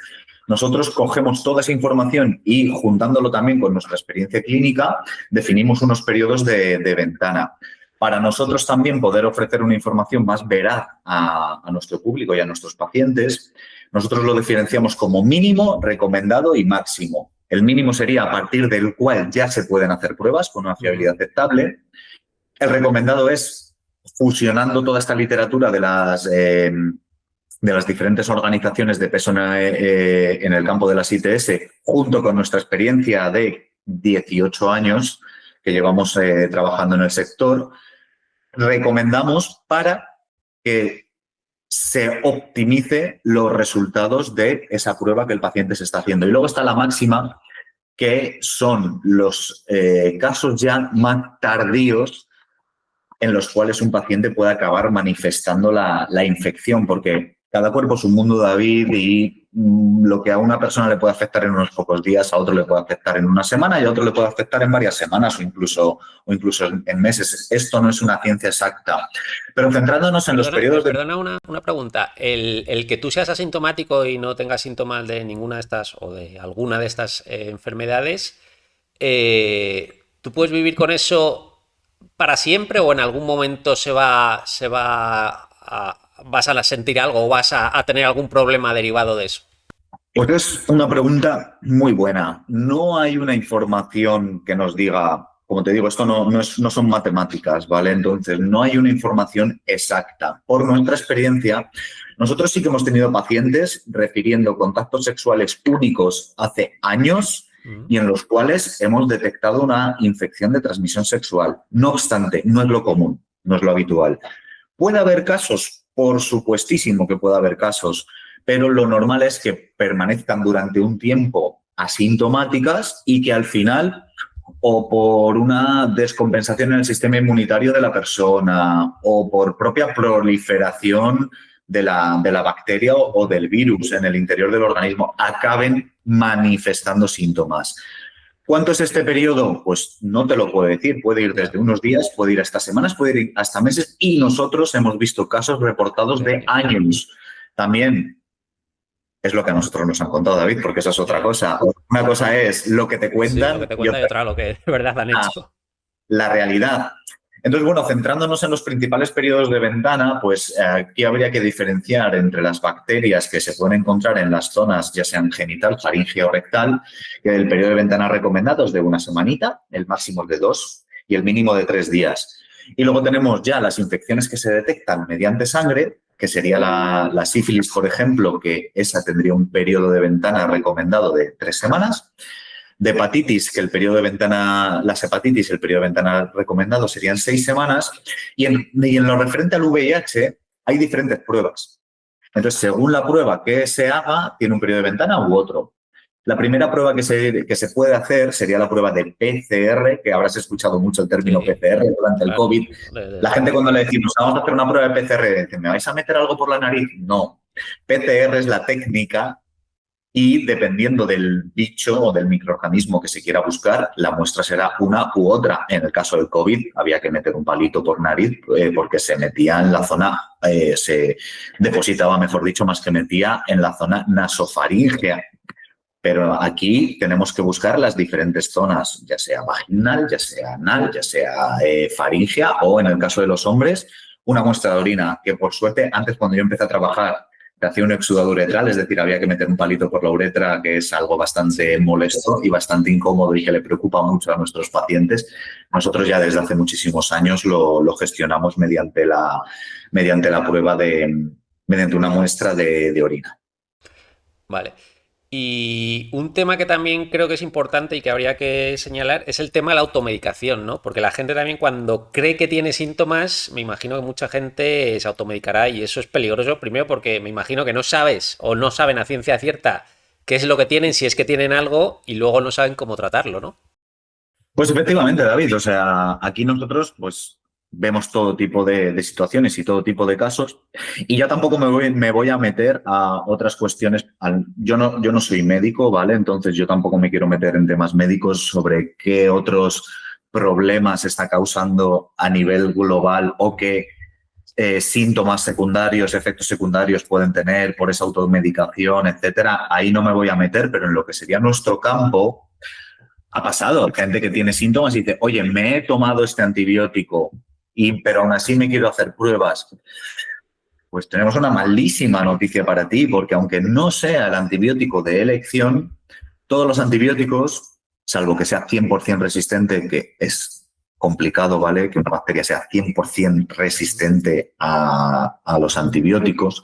nosotros cogemos toda esa información y juntándolo también con nuestra experiencia clínica, definimos unos periodos de ventana. Para nosotros también poder ofrecer una información más veraz a nuestro público y a nuestros pacientes, nosotros lo diferenciamos como mínimo, recomendado y máximo. El mínimo sería a partir del cual ya se pueden hacer pruebas con una fiabilidad aceptable. El recomendado es fusionando toda esta literatura de las diferentes organizaciones de peso en el campo de las ITS, junto con nuestra experiencia de 18 años que llevamos trabajando en el sector, recomendamos para que se optimice los resultados de esa prueba que el paciente se está haciendo. Y luego está la máxima, que son los casos ya más tardíos en los cuales un paciente puede acabar manifestando la infección, porque cada cuerpo es un mundo, David, y lo que a una persona le puede afectar en unos pocos días, a otro le puede afectar en una semana y a otro le puede afectar en varias semanas o incluso en meses. Esto no es una ciencia exacta. Pero centrándonos en los periodos de... Perdona una pregunta. El que tú seas asintomático y no tengas síntomas de ninguna de estas o de alguna de estas enfermedades, ¿tú puedes vivir con eso para siempre o en algún momento se va a vas a sentir algo o vas a tener algún problema derivado de eso? Pues es una pregunta muy buena. No hay una información que nos diga, como te digo, esto no son matemáticas, ¿vale? Entonces, no hay una información exacta. Por nuestra experiencia, nosotros sí que hemos tenido pacientes refiriendo contactos sexuales únicos hace años y en los cuales hemos detectado una infección de transmisión sexual. No obstante, no es lo común, no es lo habitual. ¿Puede haber casos? Por supuestísimo que puede haber casos, pero lo normal es que permanezcan durante un tiempo asintomáticas y que al final, o por una descompensación en el sistema inmunitario de la persona, o por propia proliferación de la bacteria o del virus en el interior del organismo, acaben manifestando síntomas. ¿Cuánto es este periodo? Pues no te lo puedo decir. Puede ir desde unos días, puede ir hasta semanas, puede ir hasta meses y nosotros hemos visto casos reportados de años. También es lo que a nosotros nos han contado, David, porque esa es otra cosa. Una cosa es lo que te Sí, lo que cuentan te y cuenta y otra otra lo que de verdad han hecho. la realidad. Entonces, bueno, centrándonos en los principales periodos de ventana, pues aquí habría que diferenciar entre las bacterias que se pueden encontrar en las zonas, ya sean genital, faríngea o rectal, que el periodo de ventana recomendado es de una semanita, el máximo es de 2 y el mínimo de 3 días. Y luego tenemos ya las infecciones que se detectan mediante sangre, que sería la sífilis, por ejemplo, que esa tendría un periodo de ventana recomendado de 3 semanas. De hepatitis, que el periodo de ventana, las hepatitis, el periodo de ventana recomendado serían 6 semanas. Y en lo referente al VIH, hay diferentes pruebas. Entonces, según la prueba que se haga, tiene un periodo de ventana u otro. La primera prueba que se puede hacer sería la prueba de PCR, que habrás escuchado mucho el término Sí, PCR durante el claro. COVID. La gente cuando le decimos, vamos a hacer una prueba de PCR, dice, ¿me vais a meter algo por la nariz? No. PCR es la técnica y dependiendo del bicho o del microorganismo que se quiera buscar, la muestra será una u otra. En el caso del COVID había que meter un palito por nariz porque se metía en la zona, se depositaba, mejor dicho, más que metía en la zona nasofaríngea. Pero aquí tenemos que buscar las diferentes zonas, ya sea vaginal, ya sea anal, ya sea faríngea o, en el caso de los hombres, una muestra de orina, que por suerte, antes cuando yo empecé a trabajar, te hacía un exudado uretral, es decir, había que meter un palito por la uretra, que es algo bastante molesto y bastante incómodo y que le preocupa mucho a nuestros pacientes. Nosotros ya desde hace muchísimos años lo gestionamos mediante la prueba mediante una muestra de orina. Vale. Y un tema que también creo que es importante y que habría que señalar es el tema de la automedicación, ¿no? Porque la gente también cuando cree que tiene síntomas, me imagino que mucha gente se automedicará y eso es peligroso, primero porque me imagino que no sabes o no saben a ciencia cierta qué es lo que tienen, si es que tienen algo, y luego no saben cómo tratarlo, ¿no? Pues efectivamente, David, o sea, aquí nosotros pues vemos todo tipo de situaciones y todo tipo de casos y ya tampoco me voy a meter a otras cuestiones. Yo no soy médico, ¿vale? Entonces yo tampoco me quiero meter en temas médicos sobre qué otros problemas está causando a nivel global o qué síntomas secundarios, efectos secundarios pueden tener por esa automedicación, etcétera. Ahí no me voy a meter, pero en lo que sería nuestro campo ha pasado. Gente que tiene síntomas y dice, oye, me he tomado este antibiótico, pero aún así me quiero hacer pruebas. Pues tenemos una malísima noticia para ti, porque aunque no sea el antibiótico de elección, todos los antibióticos, salvo que sea 100% resistente, que es complicado, ¿vale? Que una bacteria sea 100% resistente a los antibióticos.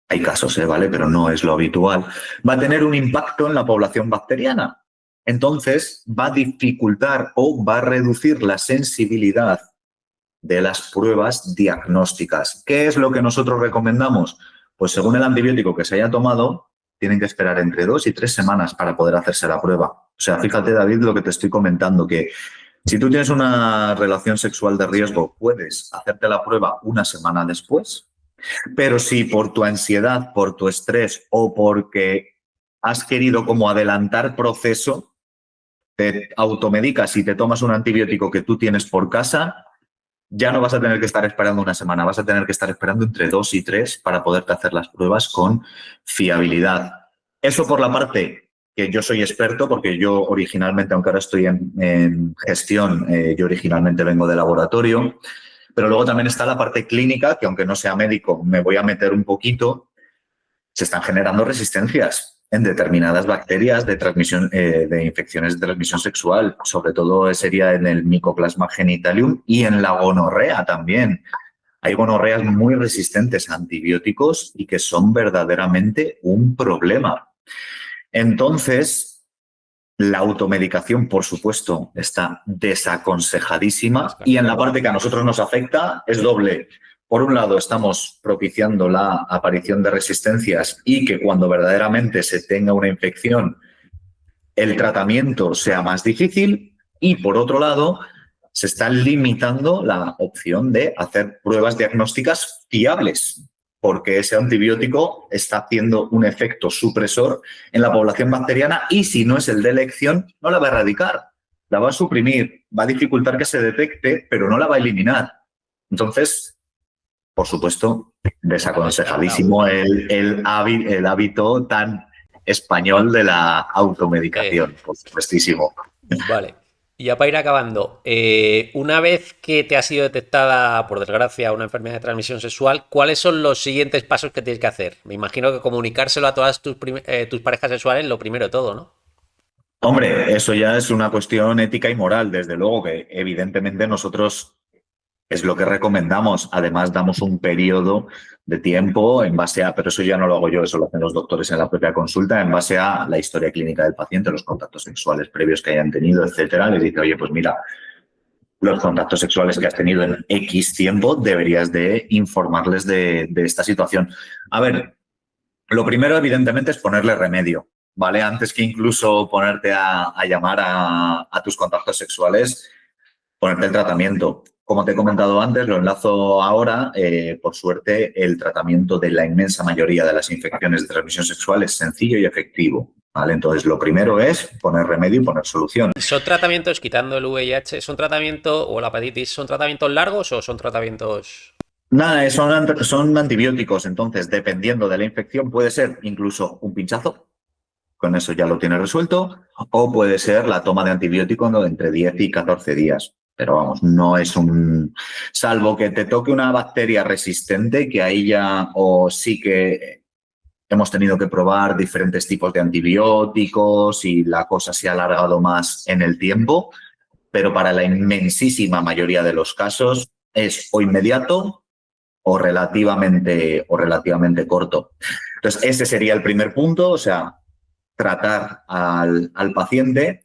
Hay casos, ¿vale? Pero no es lo habitual. Va a tener un impacto en la población bacteriana. Entonces, va a dificultar o va a reducir la sensibilidad de las pruebas diagnósticas. ¿Qué es lo que nosotros recomendamos? Pues según el antibiótico que se haya tomado, tienen que esperar entre 2 y 3 semanas para poder hacerse la prueba. O sea, fíjate, David, lo que te estoy comentando, que si tú tienes una relación sexual de riesgo, puedes hacerte la prueba una semana después, pero si por tu ansiedad, por tu estrés o porque has querido como adelantar proceso, te automedicas y te tomas un antibiótico que tú tienes por casa, ya no vas a tener que estar esperando una semana, vas a tener que estar esperando entre 2 y 3 para poderte hacer las pruebas con fiabilidad. Eso por la parte que yo soy experto, porque yo originalmente, aunque ahora estoy en gestión, yo originalmente vengo de laboratorio, Pero luego también está la parte clínica, que aunque no sea médico, me voy a meter un poquito. Se están generando resistencias en determinadas bacterias de transmisión, de infecciones de transmisión sexual. Sobre todo sería en el Mycoplasma genitalium y en la gonorrea también. Hay gonorreas muy resistentes a antibióticos y que son verdaderamente un problema. Entonces, la automedicación, por supuesto, está desaconsejadísima y en la parte que a nosotros nos afecta es doble. Por un lado, estamos propiciando la aparición de resistencias y que cuando verdaderamente se tenga una infección, el tratamiento sea más difícil. Y por otro lado, se está limitando la opción de hacer pruebas diagnósticas fiables, porque ese antibiótico está haciendo un efecto supresor en la población bacteriana y si no es el de elección, no la va a erradicar, la va a suprimir, va a dificultar que se detecte, pero no la va a eliminar. Entonces, por supuesto, desaconsejadísimo el hábito tan español de la automedicación, por supuestísimo. Vale. Y ya para ir acabando, una vez que te ha sido detectada, por desgracia, una enfermedad de transmisión sexual, ¿cuáles son los siguientes pasos que tienes que hacer? Me imagino que comunicárselo a todas tus parejas sexuales, lo primero de todo, ¿no? Hombre, eso ya es una cuestión ética y moral, desde luego que evidentemente nosotros es lo que recomendamos. Además, damos un periodo de tiempo en base a, pero eso ya no lo hago yo, eso lo hacen los doctores en la propia consulta, en base a la historia clínica del paciente, los contactos sexuales previos que hayan tenido, etcétera. Les dice, oye, pues mira, los contactos sexuales que has tenido en X tiempo, deberías de informarles de esta situación. A ver, lo primero, evidentemente, es ponerle remedio, ¿vale? Antes que incluso ponerte a llamar a tus contactos sexuales, ponerte el tratamiento. Como te he comentado antes, lo enlazo ahora, por suerte, el tratamiento de la inmensa mayoría de las infecciones de transmisión sexual es sencillo y efectivo, ¿vale? Entonces, lo primero es poner remedio y poner solución. ¿Y son tratamientos, quitando el VIH, son tratamientos, o la hepatitis, son tratamientos largos o son tratamientos...? Nada, son antibióticos, entonces, dependiendo de la infección, puede ser incluso un pinchazo, con eso ya lo tienes resuelto, o puede ser la toma de antibiótico entre 10 y 14 días. Pero vamos, no es un... Salvo que te toque una bacteria resistente, que ahí ya o sí que hemos tenido que probar diferentes tipos de antibióticos y la cosa se ha alargado más en el tiempo, pero para la inmensísima mayoría de los casos es o inmediato o relativamente corto. Entonces, ese sería el primer punto, o sea, tratar al paciente.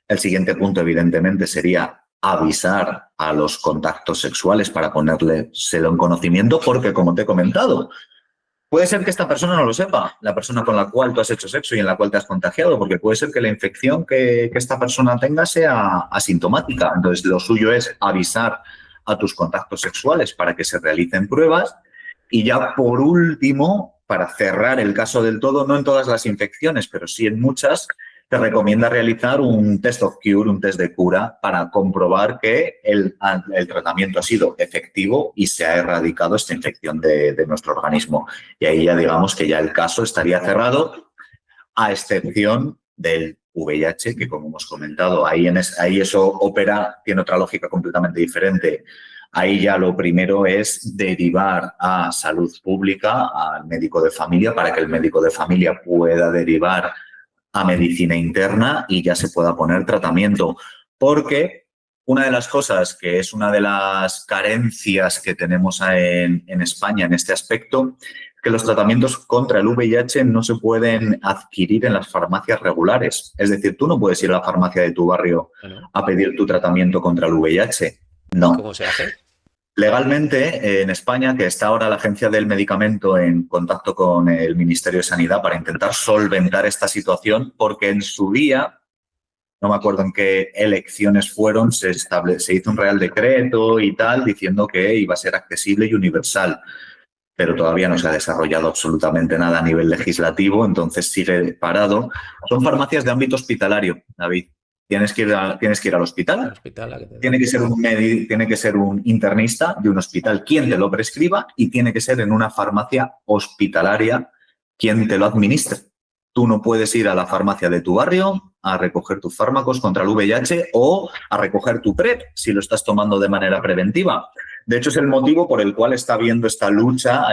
El siguiente punto, evidentemente, sería avisar a los contactos sexuales para ponérselo en conocimiento, porque, como te he comentado, puede ser que esta persona no lo sepa, la persona con la cual tú has hecho sexo y en la cual te has contagiado, porque puede ser que la infección que esta persona tenga sea asintomática. Entonces, lo suyo es avisar a tus contactos sexuales para que se realicen pruebas. Y ya por último, para cerrar el caso del todo, no en todas las infecciones, pero sí en muchas, te recomienda realizar un test of cure, un test de cura, para comprobar que el tratamiento ha sido efectivo y se ha erradicado esta infección de nuestro organismo. Y ahí ya digamos que ya el caso estaría cerrado, a excepción del VIH, que como hemos comentado, ahí eso opera, tiene otra lógica completamente diferente. Ahí ya lo primero es derivar a salud pública, al médico de familia, para que el médico de familia pueda derivar a medicina interna y ya se pueda poner tratamiento. Porque una de las cosas que es una de las carencias que tenemos en España en este aspecto, que los tratamientos contra el VIH no se pueden adquirir en las farmacias regulares. Es decir, tú no puedes ir a la farmacia de tu barrio a pedir tu tratamiento contra el VIH. No. ¿Cómo se hace? Legalmente, en España, que está ahora la Agencia del Medicamento en contacto con el Ministerio de Sanidad para intentar solventar esta situación, porque en su día, no me acuerdo en qué elecciones fueron, se hizo un real decreto y tal, diciendo que iba a ser accesible y universal, pero todavía no se ha desarrollado absolutamente nada a nivel legislativo, entonces sigue parado. Son farmacias de ámbito hospitalario, David. Tienes que ir al hospital. Tiene que ser un internista de un hospital quien te lo prescriba y tiene que ser en una farmacia hospitalaria quien te lo administre. Tú no puedes ir a la farmacia de tu barrio a recoger tus fármacos contra el VIH o a recoger tu PrEP si lo estás tomando de manera preventiva. De hecho, es el motivo por el cual está habiendo esta lucha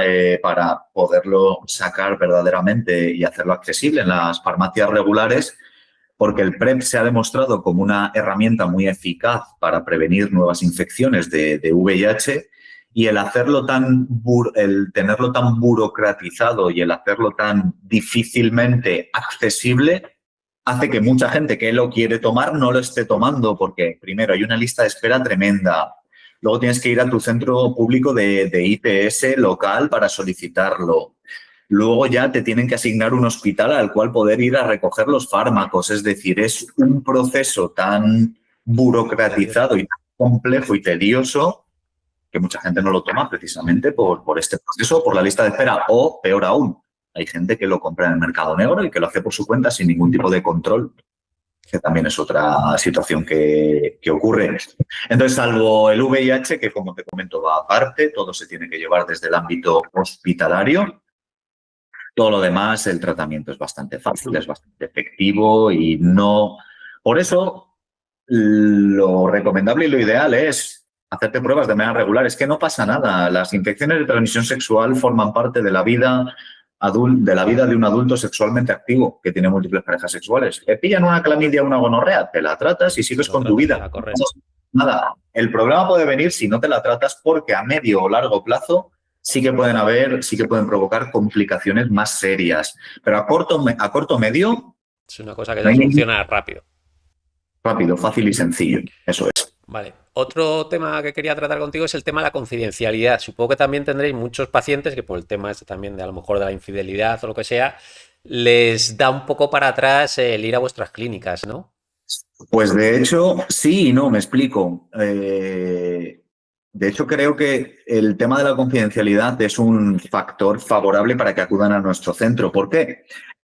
para poderlo sacar verdaderamente y hacerlo accesible en las farmacias regulares, porque el PrEP se ha demostrado como una herramienta muy eficaz para prevenir nuevas infecciones de VIH, y el hacerlo el tenerlo tan burocratizado y el hacerlo tan difícilmente accesible hace que mucha gente que lo quiere tomar no lo esté tomando, porque primero hay una lista de espera tremenda. Luego tienes que ir a tu centro público de IPS local para solicitarlo. Luego ya te tienen que asignar un hospital al cual poder ir a recoger los fármacos. Es decir, es un proceso tan burocratizado y tan complejo y tedioso que mucha gente no lo toma precisamente por este proceso, por la lista de espera, o peor aún, hay gente que lo compra en el mercado negro y que lo hace por su cuenta sin ningún tipo de control, que también es otra situación que ocurre. Entonces, salvo el VIH, que como te comento va aparte, todo se tiene que llevar desde el ámbito hospitalario. Todo lo demás, el tratamiento es bastante fácil, es bastante efectivo y no... Por eso, lo recomendable y lo ideal es hacerte pruebas de manera regular. Es que no pasa nada. Las infecciones de transmisión sexual forman parte de la vida de un adulto sexualmente activo que tiene múltiples parejas sexuales. Te pillan una clamidia o una gonorrea, te la tratas y sigues con tu vida. Nada. El problema puede venir si no te la tratas, porque a medio o largo plazo sí que pueden provocar complicaciones más serias. Pero a corto medio... Es una cosa que se soluciona rápido. Rápido, fácil y sencillo. Eso es. Vale. Otro tema que quería tratar contigo es el tema de la confidencialidad. Supongo que también tendréis muchos pacientes que por el tema este también de a lo mejor de la infidelidad o lo que sea, les da un poco para atrás el ir a vuestras clínicas, ¿no? Pues de hecho, sí y no, me explico. De hecho, creo que el tema de la confidencialidad es un factor favorable para que acudan a nuestro centro. ¿Por qué?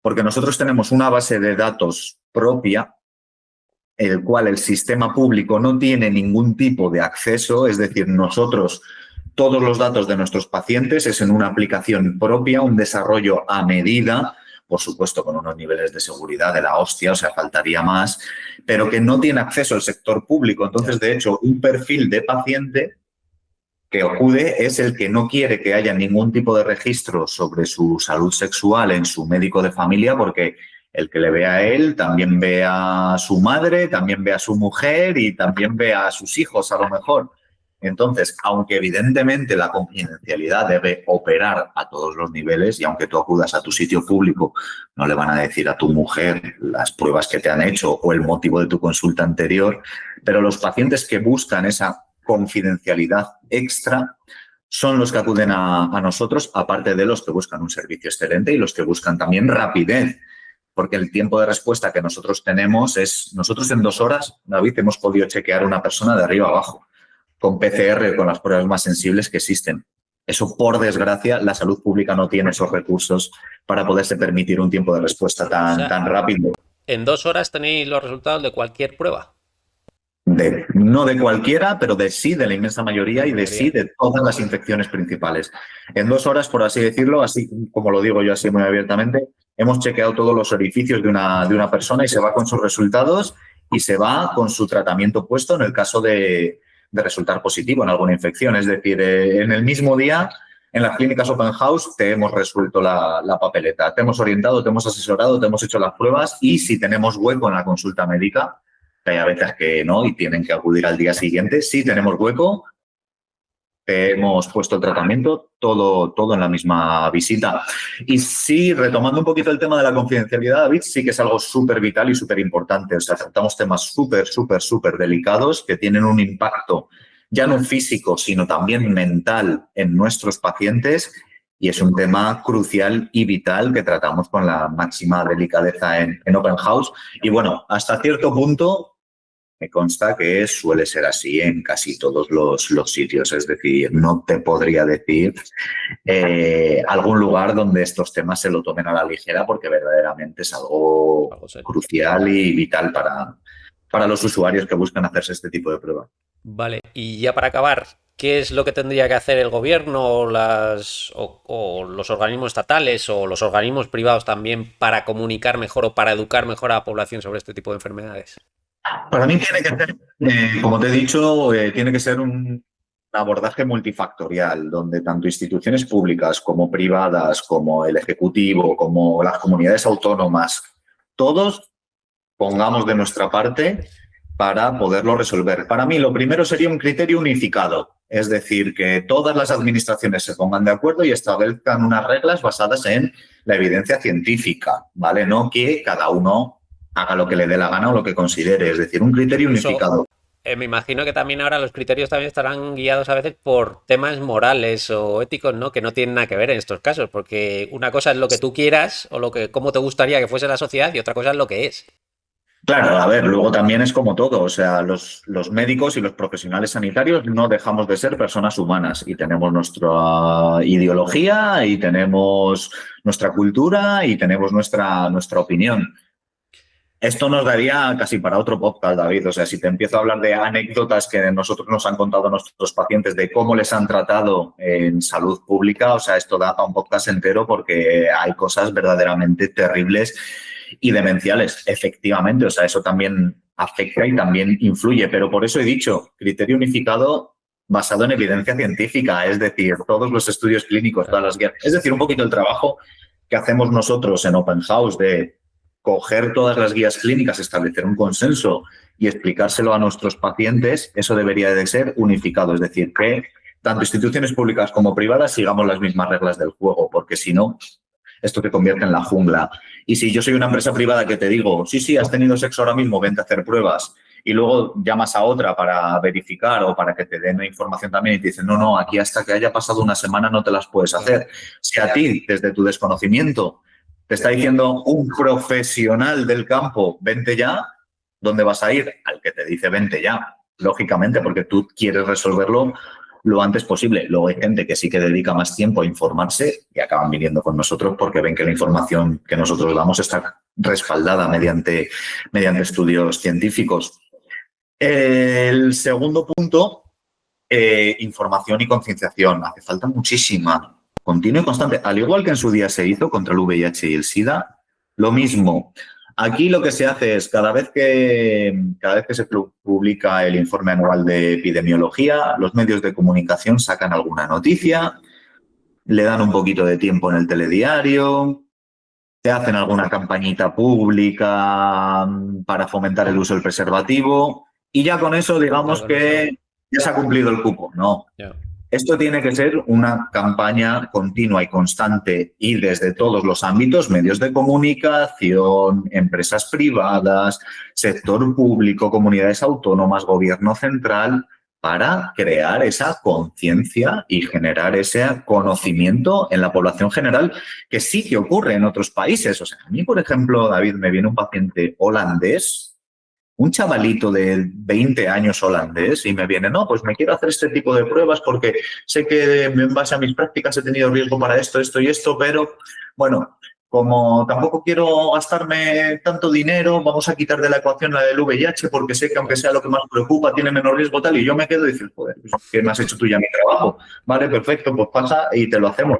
Porque nosotros tenemos una base de datos propia, el cual el sistema público no tiene ningún tipo de acceso. Es decir, nosotros, todos los datos de nuestros pacientes es en una aplicación propia, un desarrollo a medida, por supuesto con unos niveles de seguridad de la hostia, o sea, faltaría más, pero que no tiene acceso al sector público. Entonces, de hecho, un perfil de paciente que acude es el que no quiere que haya ningún tipo de registro sobre su salud sexual en su médico de familia, porque el que le ve a él también ve a su madre, también ve a su mujer y también ve a sus hijos a lo mejor. Entonces, aunque evidentemente la confidencialidad debe operar a todos los niveles, y aunque tú acudas a tu sitio público, no le van a decir a tu mujer las pruebas que te han hecho o el motivo de tu consulta anterior, pero los pacientes que buscan esa confidencialidad extra son los que acuden a nosotros, aparte de los que buscan un servicio excelente y los que buscan también rapidez, porque el tiempo de respuesta que nosotros tenemos es... Nosotros en 2 horas, David, hemos podido chequear a una persona de arriba a abajo, con PCR, con las pruebas más sensibles que existen. Eso, por desgracia, la salud pública no tiene esos recursos para poderse permitir un tiempo de respuesta tan rápido. En 2 horas tenéis los resultados de cualquier prueba. No de cualquiera, pero de la inmensa mayoría, y de todas las infecciones principales. En 2 horas, por así decirlo, así como lo digo yo así muy abiertamente, hemos chequeado todos los orificios de una persona y se va con sus resultados y se va con su tratamiento puesto en el caso de resultar positivo en alguna infección. Es decir, en el mismo día, en las clínicas Open House, te hemos resuelto la papeleta, te hemos orientado, te hemos asesorado, te hemos hecho las pruebas, y si tenemos hueco en la consulta médica, que hay a veces que no y tienen que acudir al día siguiente, si tenemos hueco, te hemos puesto el tratamiento, todo en la misma visita. Y sí, retomando un poquito el tema de la confidencialidad, David, sí que es algo súper vital y súper importante. O sea, tratamos temas súper delicados que tienen un impacto ya no físico, sino también mental en nuestros pacientes, y es un tema crucial y vital que tratamos con la máxima delicadeza en Open House. Y bueno, hasta cierto punto me consta que suele ser así en casi todos los sitios. Es decir, no te podría decir algún lugar donde estos temas se lo tomen a la ligera, porque verdaderamente es algo crucial y vital para los usuarios que buscan hacerse este tipo de prueba. Vale, y ya para acabar, ¿qué es lo que tendría que hacer el gobierno o los organismos estatales o los organismos privados también para comunicar mejor o para educar mejor a la población sobre este tipo de enfermedades? Para mí tiene que ser, como te he dicho, tiene que ser un abordaje multifactorial, donde tanto instituciones públicas como privadas, como el Ejecutivo, como las comunidades autónomas, todos pongamos de nuestra parte para poderlo resolver. Para mí, lo primero sería un criterio unificado, es decir, que todas las administraciones se pongan de acuerdo y establezcan unas reglas basadas en la evidencia científica, ¿vale? No que cada uno haga lo que le dé la gana o lo que considere, es decir, un criterio unificado. Me imagino que también ahora los criterios también estarán guiados a veces por temas morales o éticos, ¿no? Que no tienen nada que ver en estos casos, porque una cosa es lo que tú quieras o cómo te gustaría que fuese la sociedad y otra cosa es lo que es. Claro, a ver, luego también es como todo, o sea, los médicos y los profesionales sanitarios no dejamos de ser personas humanas y tenemos nuestra ideología y tenemos nuestra cultura y tenemos nuestra opinión. Esto nos daría casi para otro podcast, David. O sea, si te empiezo a hablar de anécdotas que nosotros nos han contado nuestros pacientes de cómo les han tratado en salud pública, o sea, esto da para un podcast entero porque hay cosas verdaderamente terribles y demenciales, efectivamente. O sea, eso también afecta y también influye. Pero por eso he dicho, criterio unificado basado en evidencia científica, es decir, todos los estudios clínicos, todas las guías. Es decir, un poquito el trabajo que hacemos nosotros en Open House de coger todas las guías clínicas, establecer un consenso y explicárselo a nuestros pacientes, eso debería de ser unificado. Es decir, que tanto instituciones públicas como privadas sigamos las mismas reglas del juego, porque si no, esto te convierte en la jungla. Y si yo soy una empresa privada que te digo, sí, has tenido sexo ahora mismo, vente a hacer pruebas, y luego llamas a otra para verificar o para que te den la información también y te dicen, no, aquí hasta que haya pasado una semana no te las puedes hacer. Si a ti, desde tu desconocimiento, te está diciendo un profesional del campo, vente ya, ¿dónde vas a ir? Al que te dice vente ya, lógicamente, porque tú quieres resolverlo lo antes posible. Luego hay gente que sí que dedica más tiempo a informarse y acaban viniendo con nosotros porque ven que la información que nosotros damos está respaldada mediante estudios científicos. El segundo punto, información y concienciación. Hace falta muchísima, continua y constante. Al igual que en su día se hizo contra el VIH y el SIDA, lo mismo. Aquí lo que se hace es, cada vez que se publica el informe anual de epidemiología, los medios de comunicación sacan alguna noticia, le dan un poquito de tiempo en el telediario, te hacen alguna campañita pública para fomentar el uso del preservativo y ya con eso digamos que ya se ha cumplido el cupo. No. Esto tiene que ser una campaña continua y constante y desde todos los ámbitos, medios de comunicación, empresas privadas, sector público, comunidades autónomas, gobierno central, para crear esa conciencia y generar ese conocimiento en la población general, que sí que ocurre en otros países. O sea, a mí, por ejemplo, David, me viene un paciente holandés, un chavalito de 20 años holandés, y me viene, no, pues me quiero hacer este tipo de pruebas porque sé que en base a mis prácticas he tenido riesgo para esto, esto y esto, pero bueno, como tampoco quiero gastarme tanto dinero, vamos a quitar de la ecuación la del VIH porque sé que aunque sea lo que más preocupa, tiene menos riesgo tal, y yo me quedo y digo, joder, ¿qué me has hecho tú ya mi trabajo? Vale, perfecto, pues pasa y te lo hacemos.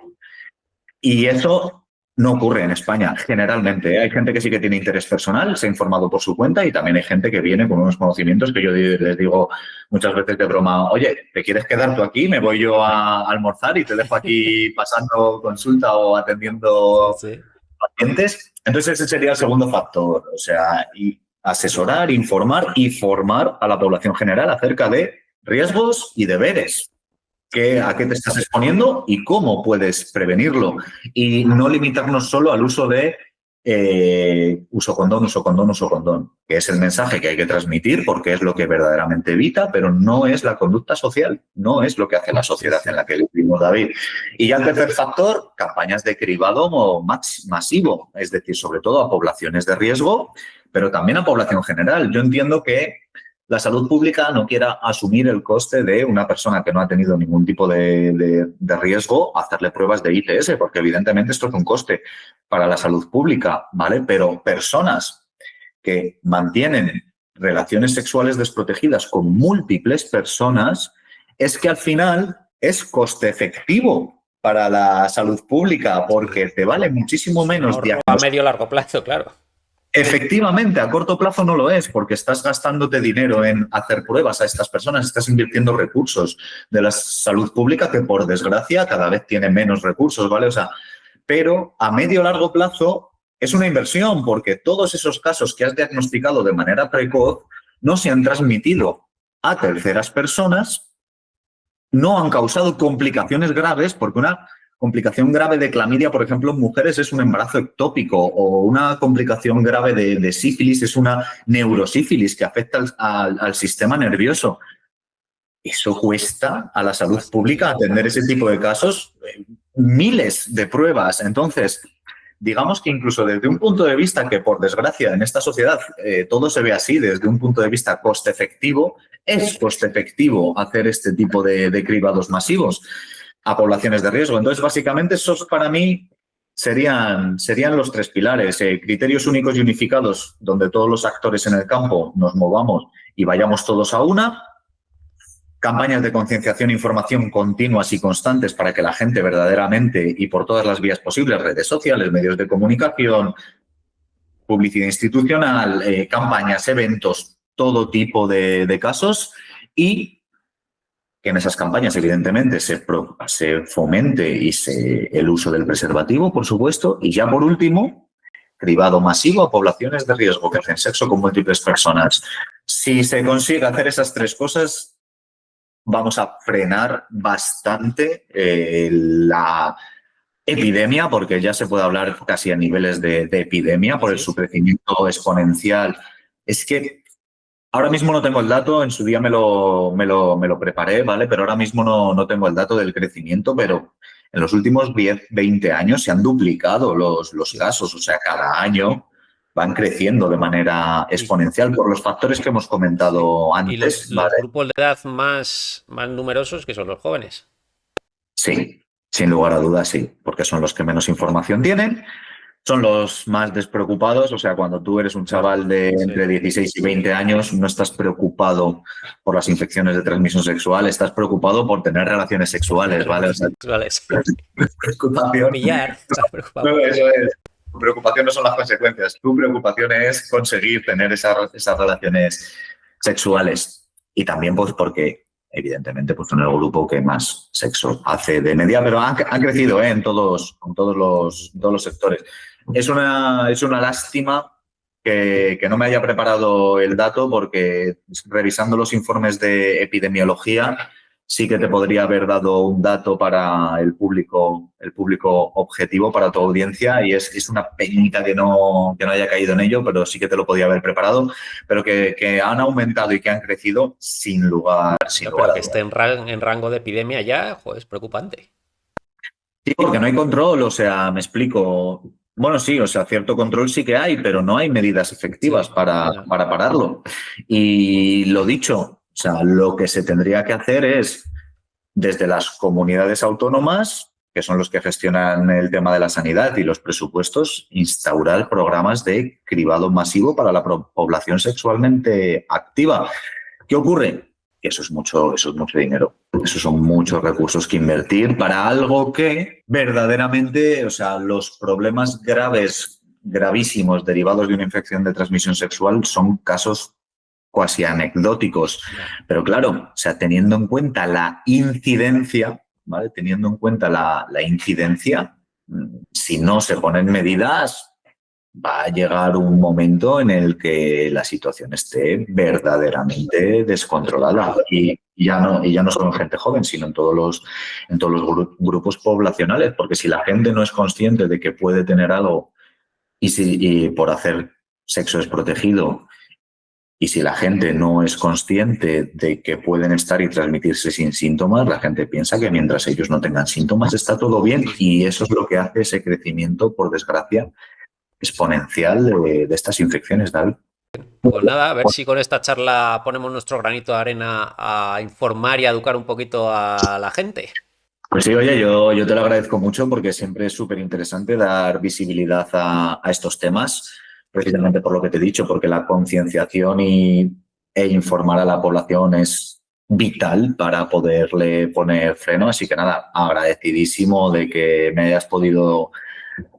Y eso no ocurre en España, generalmente. Hay gente que sí que tiene interés personal, se ha informado por su cuenta y también hay gente que viene con unos conocimientos que yo les digo muchas veces de broma, oye, ¿te quieres quedar tú aquí? Me voy yo a almorzar y te dejo aquí pasando consulta o atendiendo pacientes. Entonces ese sería el segundo factor, o sea, y asesorar, informar y formar a la población general acerca de riesgos y deberes. ¿A qué te estás exponiendo y cómo puedes prevenirlo? Y no limitarnos solo al uso de uso condón, uso condón, uso condón, que es el mensaje que hay que transmitir porque es lo que verdaderamente evita, pero no es la conducta social, no es lo que hace la sociedad en la que vivimos, David. Y ya el tercer factor, campañas de cribado masivo, es decir, sobre todo a poblaciones de riesgo, pero también a población general. Yo entiendo que la salud pública no quiera asumir el coste de una persona que no ha tenido ningún tipo de riesgo hacerle pruebas de ITS, porque evidentemente esto es un coste para la salud pública, ¿vale? Pero personas que mantienen relaciones sexuales desprotegidas con múltiples personas, es que al final es coste efectivo para la salud pública, porque te vale muchísimo menos a medio largo plazo, claro. Efectivamente, a corto plazo no lo es, porque estás gastándote dinero en hacer pruebas a estas personas, estás invirtiendo recursos de la salud pública que, por desgracia, cada vez tiene menos recursos, ¿vale? O sea, pero a medio o largo plazo es una inversión, porque todos esos casos que has diagnosticado de manera precoz no se han transmitido a terceras personas, no han causado complicaciones graves, porque una complicación grave de clamidia, por ejemplo, en mujeres es un embarazo ectópico, o una complicación grave de sífilis es una neurosífilis que afecta al sistema nervioso. Eso cuesta a la salud pública atender ese tipo de casos, miles de pruebas. Entonces, digamos que incluso desde un punto de vista que, por desgracia, en esta sociedad todo se ve así, desde un punto de vista coste efectivo, es coste efectivo hacer este tipo de cribados masivos a poblaciones de riesgo. Entonces, básicamente, esos para mí serían los tres pilares. Criterios únicos y unificados, donde todos los actores en el campo nos movamos y vayamos todos a una. Campañas de concienciación e información continuas y constantes para que la gente verdaderamente, y por todas las vías posibles, redes sociales, medios de comunicación, publicidad institucional, campañas, eventos, todo tipo de casos, y que en esas campañas, evidentemente, se fomente el uso del preservativo, por supuesto, y ya por último, cribado masivo a poblaciones de riesgo que hacen sexo con múltiples personas. Si se consigue hacer esas tres cosas, vamos a frenar bastante la epidemia, porque ya se puede hablar casi a niveles de epidemia por su crecimiento exponencial. Es que ahora mismo no tengo el dato, en su día me lo preparé, ¿vale? Pero ahora mismo no tengo el dato del crecimiento, pero en los últimos 10, 20 años se han duplicado los casos, o sea, cada año van creciendo de manera exponencial por los factores que hemos comentado antes. Y los grupos de edad más numerosos, que son los jóvenes. Sí, sin lugar a dudas, sí, porque son los que menos información tienen, son los más despreocupados. O sea, cuando tú eres un chaval de entre 16 y 20 años, no estás preocupado por las infecciones de transmisión sexual, estás preocupado por tener relaciones sexuales, ¿vale? O sea, preocupación. Pillar, estás preocupado. No, eso es. Tu preocupación no son las consecuencias, tu preocupación es conseguir tener esas relaciones sexuales. Y también, pues, porque evidentemente pues son el grupo que más sexo hace de media, pero han crecido en todos los sectores. Es una lástima que no me haya preparado el dato, porque revisando los informes de epidemiología sí que te podría haber dado un dato para el público objetivo, para tu audiencia, y es una penita que no haya caído en ello, pero sí que te lo podía haber preparado, pero que han aumentado y que han crecido sin lugar a dudas. Que esté en rango de epidemia ya, joder, es preocupante. Sí, porque no hay control, o sea, me explico. Bueno, sí, o sea, cierto control sí que hay, pero no hay medidas efectivas para pararlo. Y lo dicho, o sea, lo que se tendría que hacer es, desde las comunidades autónomas, que son los que gestionan el tema de la sanidad y los presupuestos, instaurar programas de cribado masivo para la población sexualmente activa. ¿Qué ocurre? Que eso es mucho dinero. Esos son muchos recursos que invertir para algo que verdaderamente, o sea, los problemas gravísimos derivados de una infección de transmisión sexual son casos cuasi anecdóticos. Pero claro, o sea, teniendo en cuenta la incidencia, ¿vale? Teniendo en cuenta la incidencia, si no se ponen medidas, va a llegar un momento en el que la situación esté verdaderamente descontrolada. Y ya no solo en gente joven, sino en todos los grupos poblacionales, porque si la gente no es consciente de que puede tener algo y por hacer sexo desprotegido, y si la gente no es consciente de que pueden estar y transmitirse sin síntomas, la gente piensa que mientras ellos no tengan síntomas está todo bien, y eso es lo que hace ese crecimiento, por desgracia, exponencial de estas infecciones, David. Pues nada, a ver si con esta charla ponemos nuestro granito de arena a informar y a educar un poquito a la gente. Pues sí, oye, yo te lo agradezco mucho, porque siempre es súper interesante dar visibilidad a estos temas, precisamente por lo que te he dicho, porque la concienciación e informar a la población es vital para poderle poner freno. Así que nada, agradecidísimo de que me hayas podido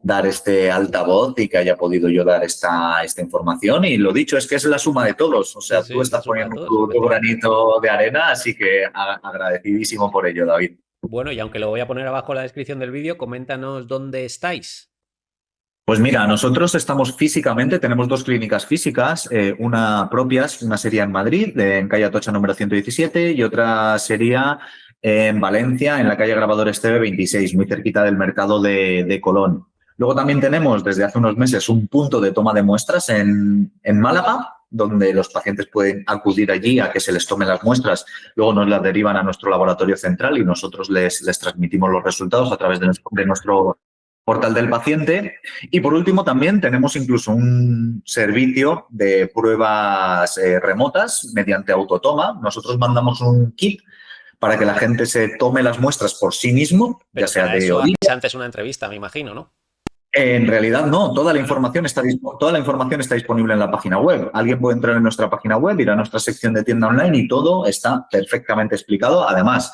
dar este altavoz y que haya podido yo dar esta información. Y lo dicho, es que es la suma de todos. O sea, Sí, tú es la estás suma de poniendo todos, tu efectivamente. granito de arena, así que agradecidísimo por ello, David. Bueno, y aunque lo voy a poner abajo en la descripción del vídeo, coméntanos dónde estáis. Pues mira, nosotros estamos físicamente, tenemos dos clínicas físicas, una propias, una sería en Madrid, en calle Atocha número 117, y otra sería en Valencia, en la calle Grabador Esteve 26, muy cerquita del mercado de Colón. Luego también tenemos desde hace unos meses un punto de toma de muestras en Málaga, donde los pacientes pueden acudir allí a que se les tomen las muestras, luego nos las derivan a nuestro laboratorio central y nosotros les transmitimos los resultados a través de nuestro portal del paciente. Y por último, también tenemos incluso un servicio de pruebas remotas mediante autotoma. Nosotros mandamos un kit para que la gente se tome las muestras por sí mismo, ya Pero sea para de eso orina. hacéis antes una entrevista, me imagino, ¿no? En realidad no, toda la Ah, no. información toda la información está disponible en la página web. Alguien puede entrar en nuestra página web, ir a nuestra sección de tienda online y todo está perfectamente explicado. Además,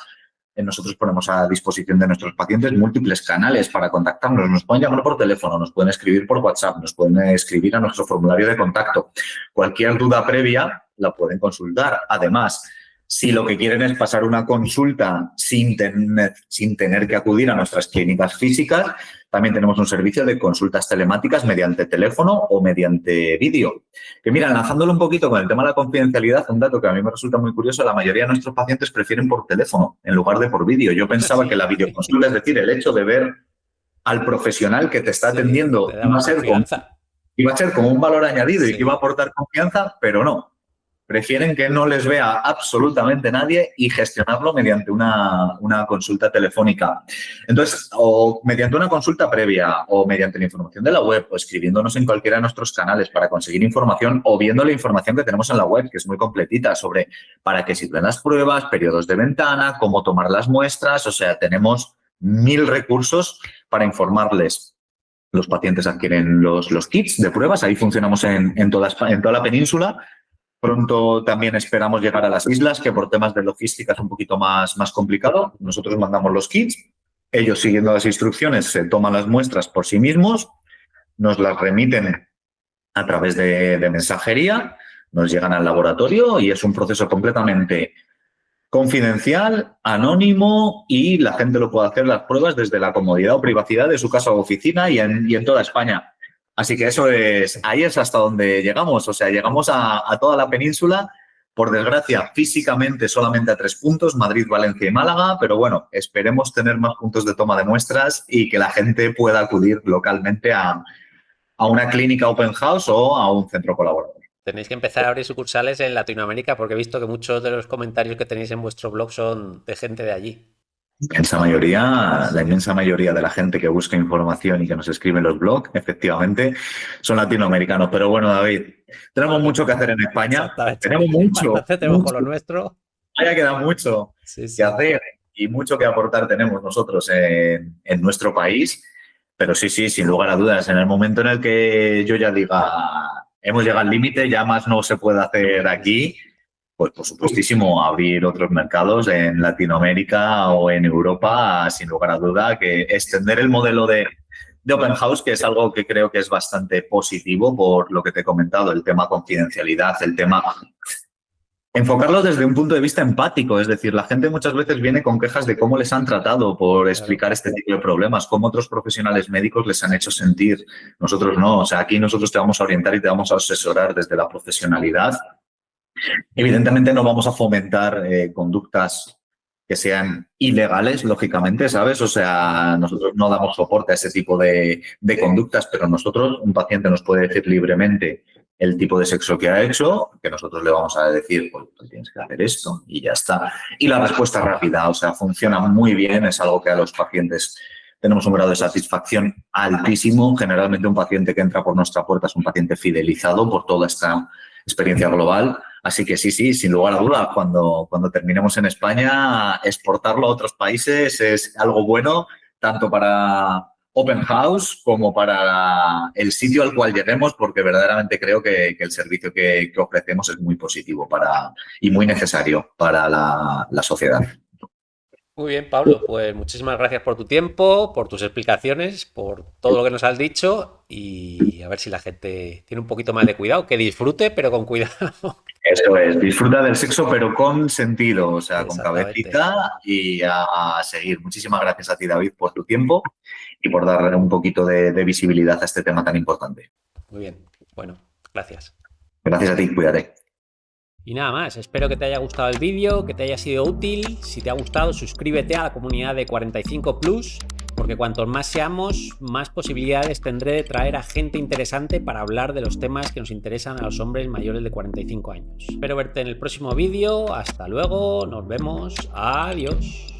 nosotros ponemos a disposición de nuestros pacientes múltiples canales para contactarnos. Nos pueden llamar por teléfono, nos pueden escribir por WhatsApp, nos pueden escribir a nuestro formulario de contacto. Cualquier duda previa la pueden consultar. Además, si lo que quieren es pasar una consulta sin tener que acudir a nuestras clínicas físicas, también tenemos un servicio de consultas telemáticas mediante teléfono o mediante vídeo. Que mira, enlazándolo un poquito con el tema de la confidencialidad, un dato que a mí me resulta muy curioso, la mayoría de nuestros pacientes prefieren por teléfono en lugar de por vídeo. Yo pensaba que Sí, la videoconsulta, es decir, el hecho de ver al profesional que te está sí, te atendiendo da más confianza. iba a ser como un valor añadido y que iba a Sí. aportar confianza, pero no. Prefieren que no les vea absolutamente nadie y gestionarlo mediante una consulta telefónica. Entonces, o mediante una consulta previa, o mediante la información de la web, o escribiéndonos en cualquiera de nuestros canales para conseguir información, o viendo la información que tenemos en la web, que es muy completita, sobre para qué sirven las pruebas, periodos de ventana, cómo tomar las muestras. O sea, tenemos 1000 recursos para informarles. Los pacientes adquieren los kits de pruebas, ahí funcionamos en toda la península. Pronto también esperamos llegar a las islas, que por temas de logística es un poquito más complicado. Nosotros mandamos los kits, ellos siguiendo las instrucciones se toman las muestras por sí mismos, nos las remiten a través de mensajería, nos llegan al laboratorio y es un proceso completamente confidencial, anónimo, y la gente lo puede hacer las pruebas desde la comodidad o privacidad de su casa o oficina y en toda España. Así que ahí es hasta donde llegamos. O sea, llegamos a toda la península, por desgracia, físicamente solamente a 3 puntos, Madrid, Valencia y Málaga, pero bueno, esperemos tener más puntos de toma de muestras y que la gente pueda acudir localmente a una clínica open house o a un centro colaborador. Tenéis que empezar a abrir sucursales en Latinoamérica porque he visto que muchos de los comentarios que tenéis en vuestro blog son de gente de allí. La inmensa mayoría de la gente que busca información y que nos escribe en los blogs, efectivamente, son latinoamericanos. Pero bueno, David, tenemos Bueno, mucho que hacer en España. exactamente. Tenemos mucho, Bastante tenemos con mucho. lo nuestro. Vaya, queda mucho Sí, que sí. hacer y mucho que aportar tenemos nosotros en nuestro país. Pero sí, sí, sin lugar a dudas, en el momento en el que yo ya diga, hemos llegado al límite, ya más no se puede hacer Sí, sí. aquí, pues por supuestísimo abrir otros mercados en Latinoamérica o en Europa, sin lugar a duda, que extender el modelo de Open House, que es algo que creo que es bastante positivo por lo que te he comentado, el tema confidencialidad, el tema enfocarlo desde un punto de vista empático, es decir, la gente muchas veces viene con quejas de cómo les han tratado por Claro. explicar este tipo de problemas, cómo otros profesionales médicos les han hecho sentir. Nosotros no, o sea, aquí nosotros te vamos a orientar y te vamos a asesorar desde la profesionalidad. Evidentemente no vamos a fomentar conductas que sean ilegales, lógicamente, ¿sabes? O sea, nosotros no damos soporte a ese tipo de conductas, pero nosotros, un paciente nos puede decir libremente el tipo de sexo que ha hecho, que nosotros le vamos a decir, pues tú tienes que hacer esto y ya está. Y la respuesta rápida, o sea, funciona muy bien, es algo que a los pacientes tenemos un grado de satisfacción altísimo. Generalmente un paciente que entra por nuestra puerta es un paciente fidelizado por toda esta experiencia global. Así que sí, sí, sin lugar a dudas, cuando terminemos en España, exportarlo a otros países es algo bueno, tanto para Open House como para el sitio al cual lleguemos, porque verdaderamente creo que el servicio que ofrecemos es muy positivo y muy necesario para la sociedad. Muy bien, Pablo, pues muchísimas gracias por tu tiempo, por tus explicaciones, por todo lo que nos has dicho y a ver si la gente tiene un poquito más de cuidado, que disfrute, pero con cuidado. Eso es, disfruta del sexo, pero con sentido, o sea, con Exactamente. cabecita y a seguir. Muchísimas gracias a ti, David, por tu tiempo y por darle un poquito de visibilidad a este tema tan importante. Muy bien. Bueno, gracias. Gracias a ti, cuídate. Y nada más, espero que te haya gustado el vídeo, que te haya sido útil. Si te ha gustado, suscríbete a la comunidad de 45 Plus, porque cuantos más seamos, más posibilidades tendré de traer a gente interesante para hablar de los temas que nos interesan a los hombres mayores de 45 años. Espero verte en el próximo vídeo. Hasta luego, nos vemos. Adiós.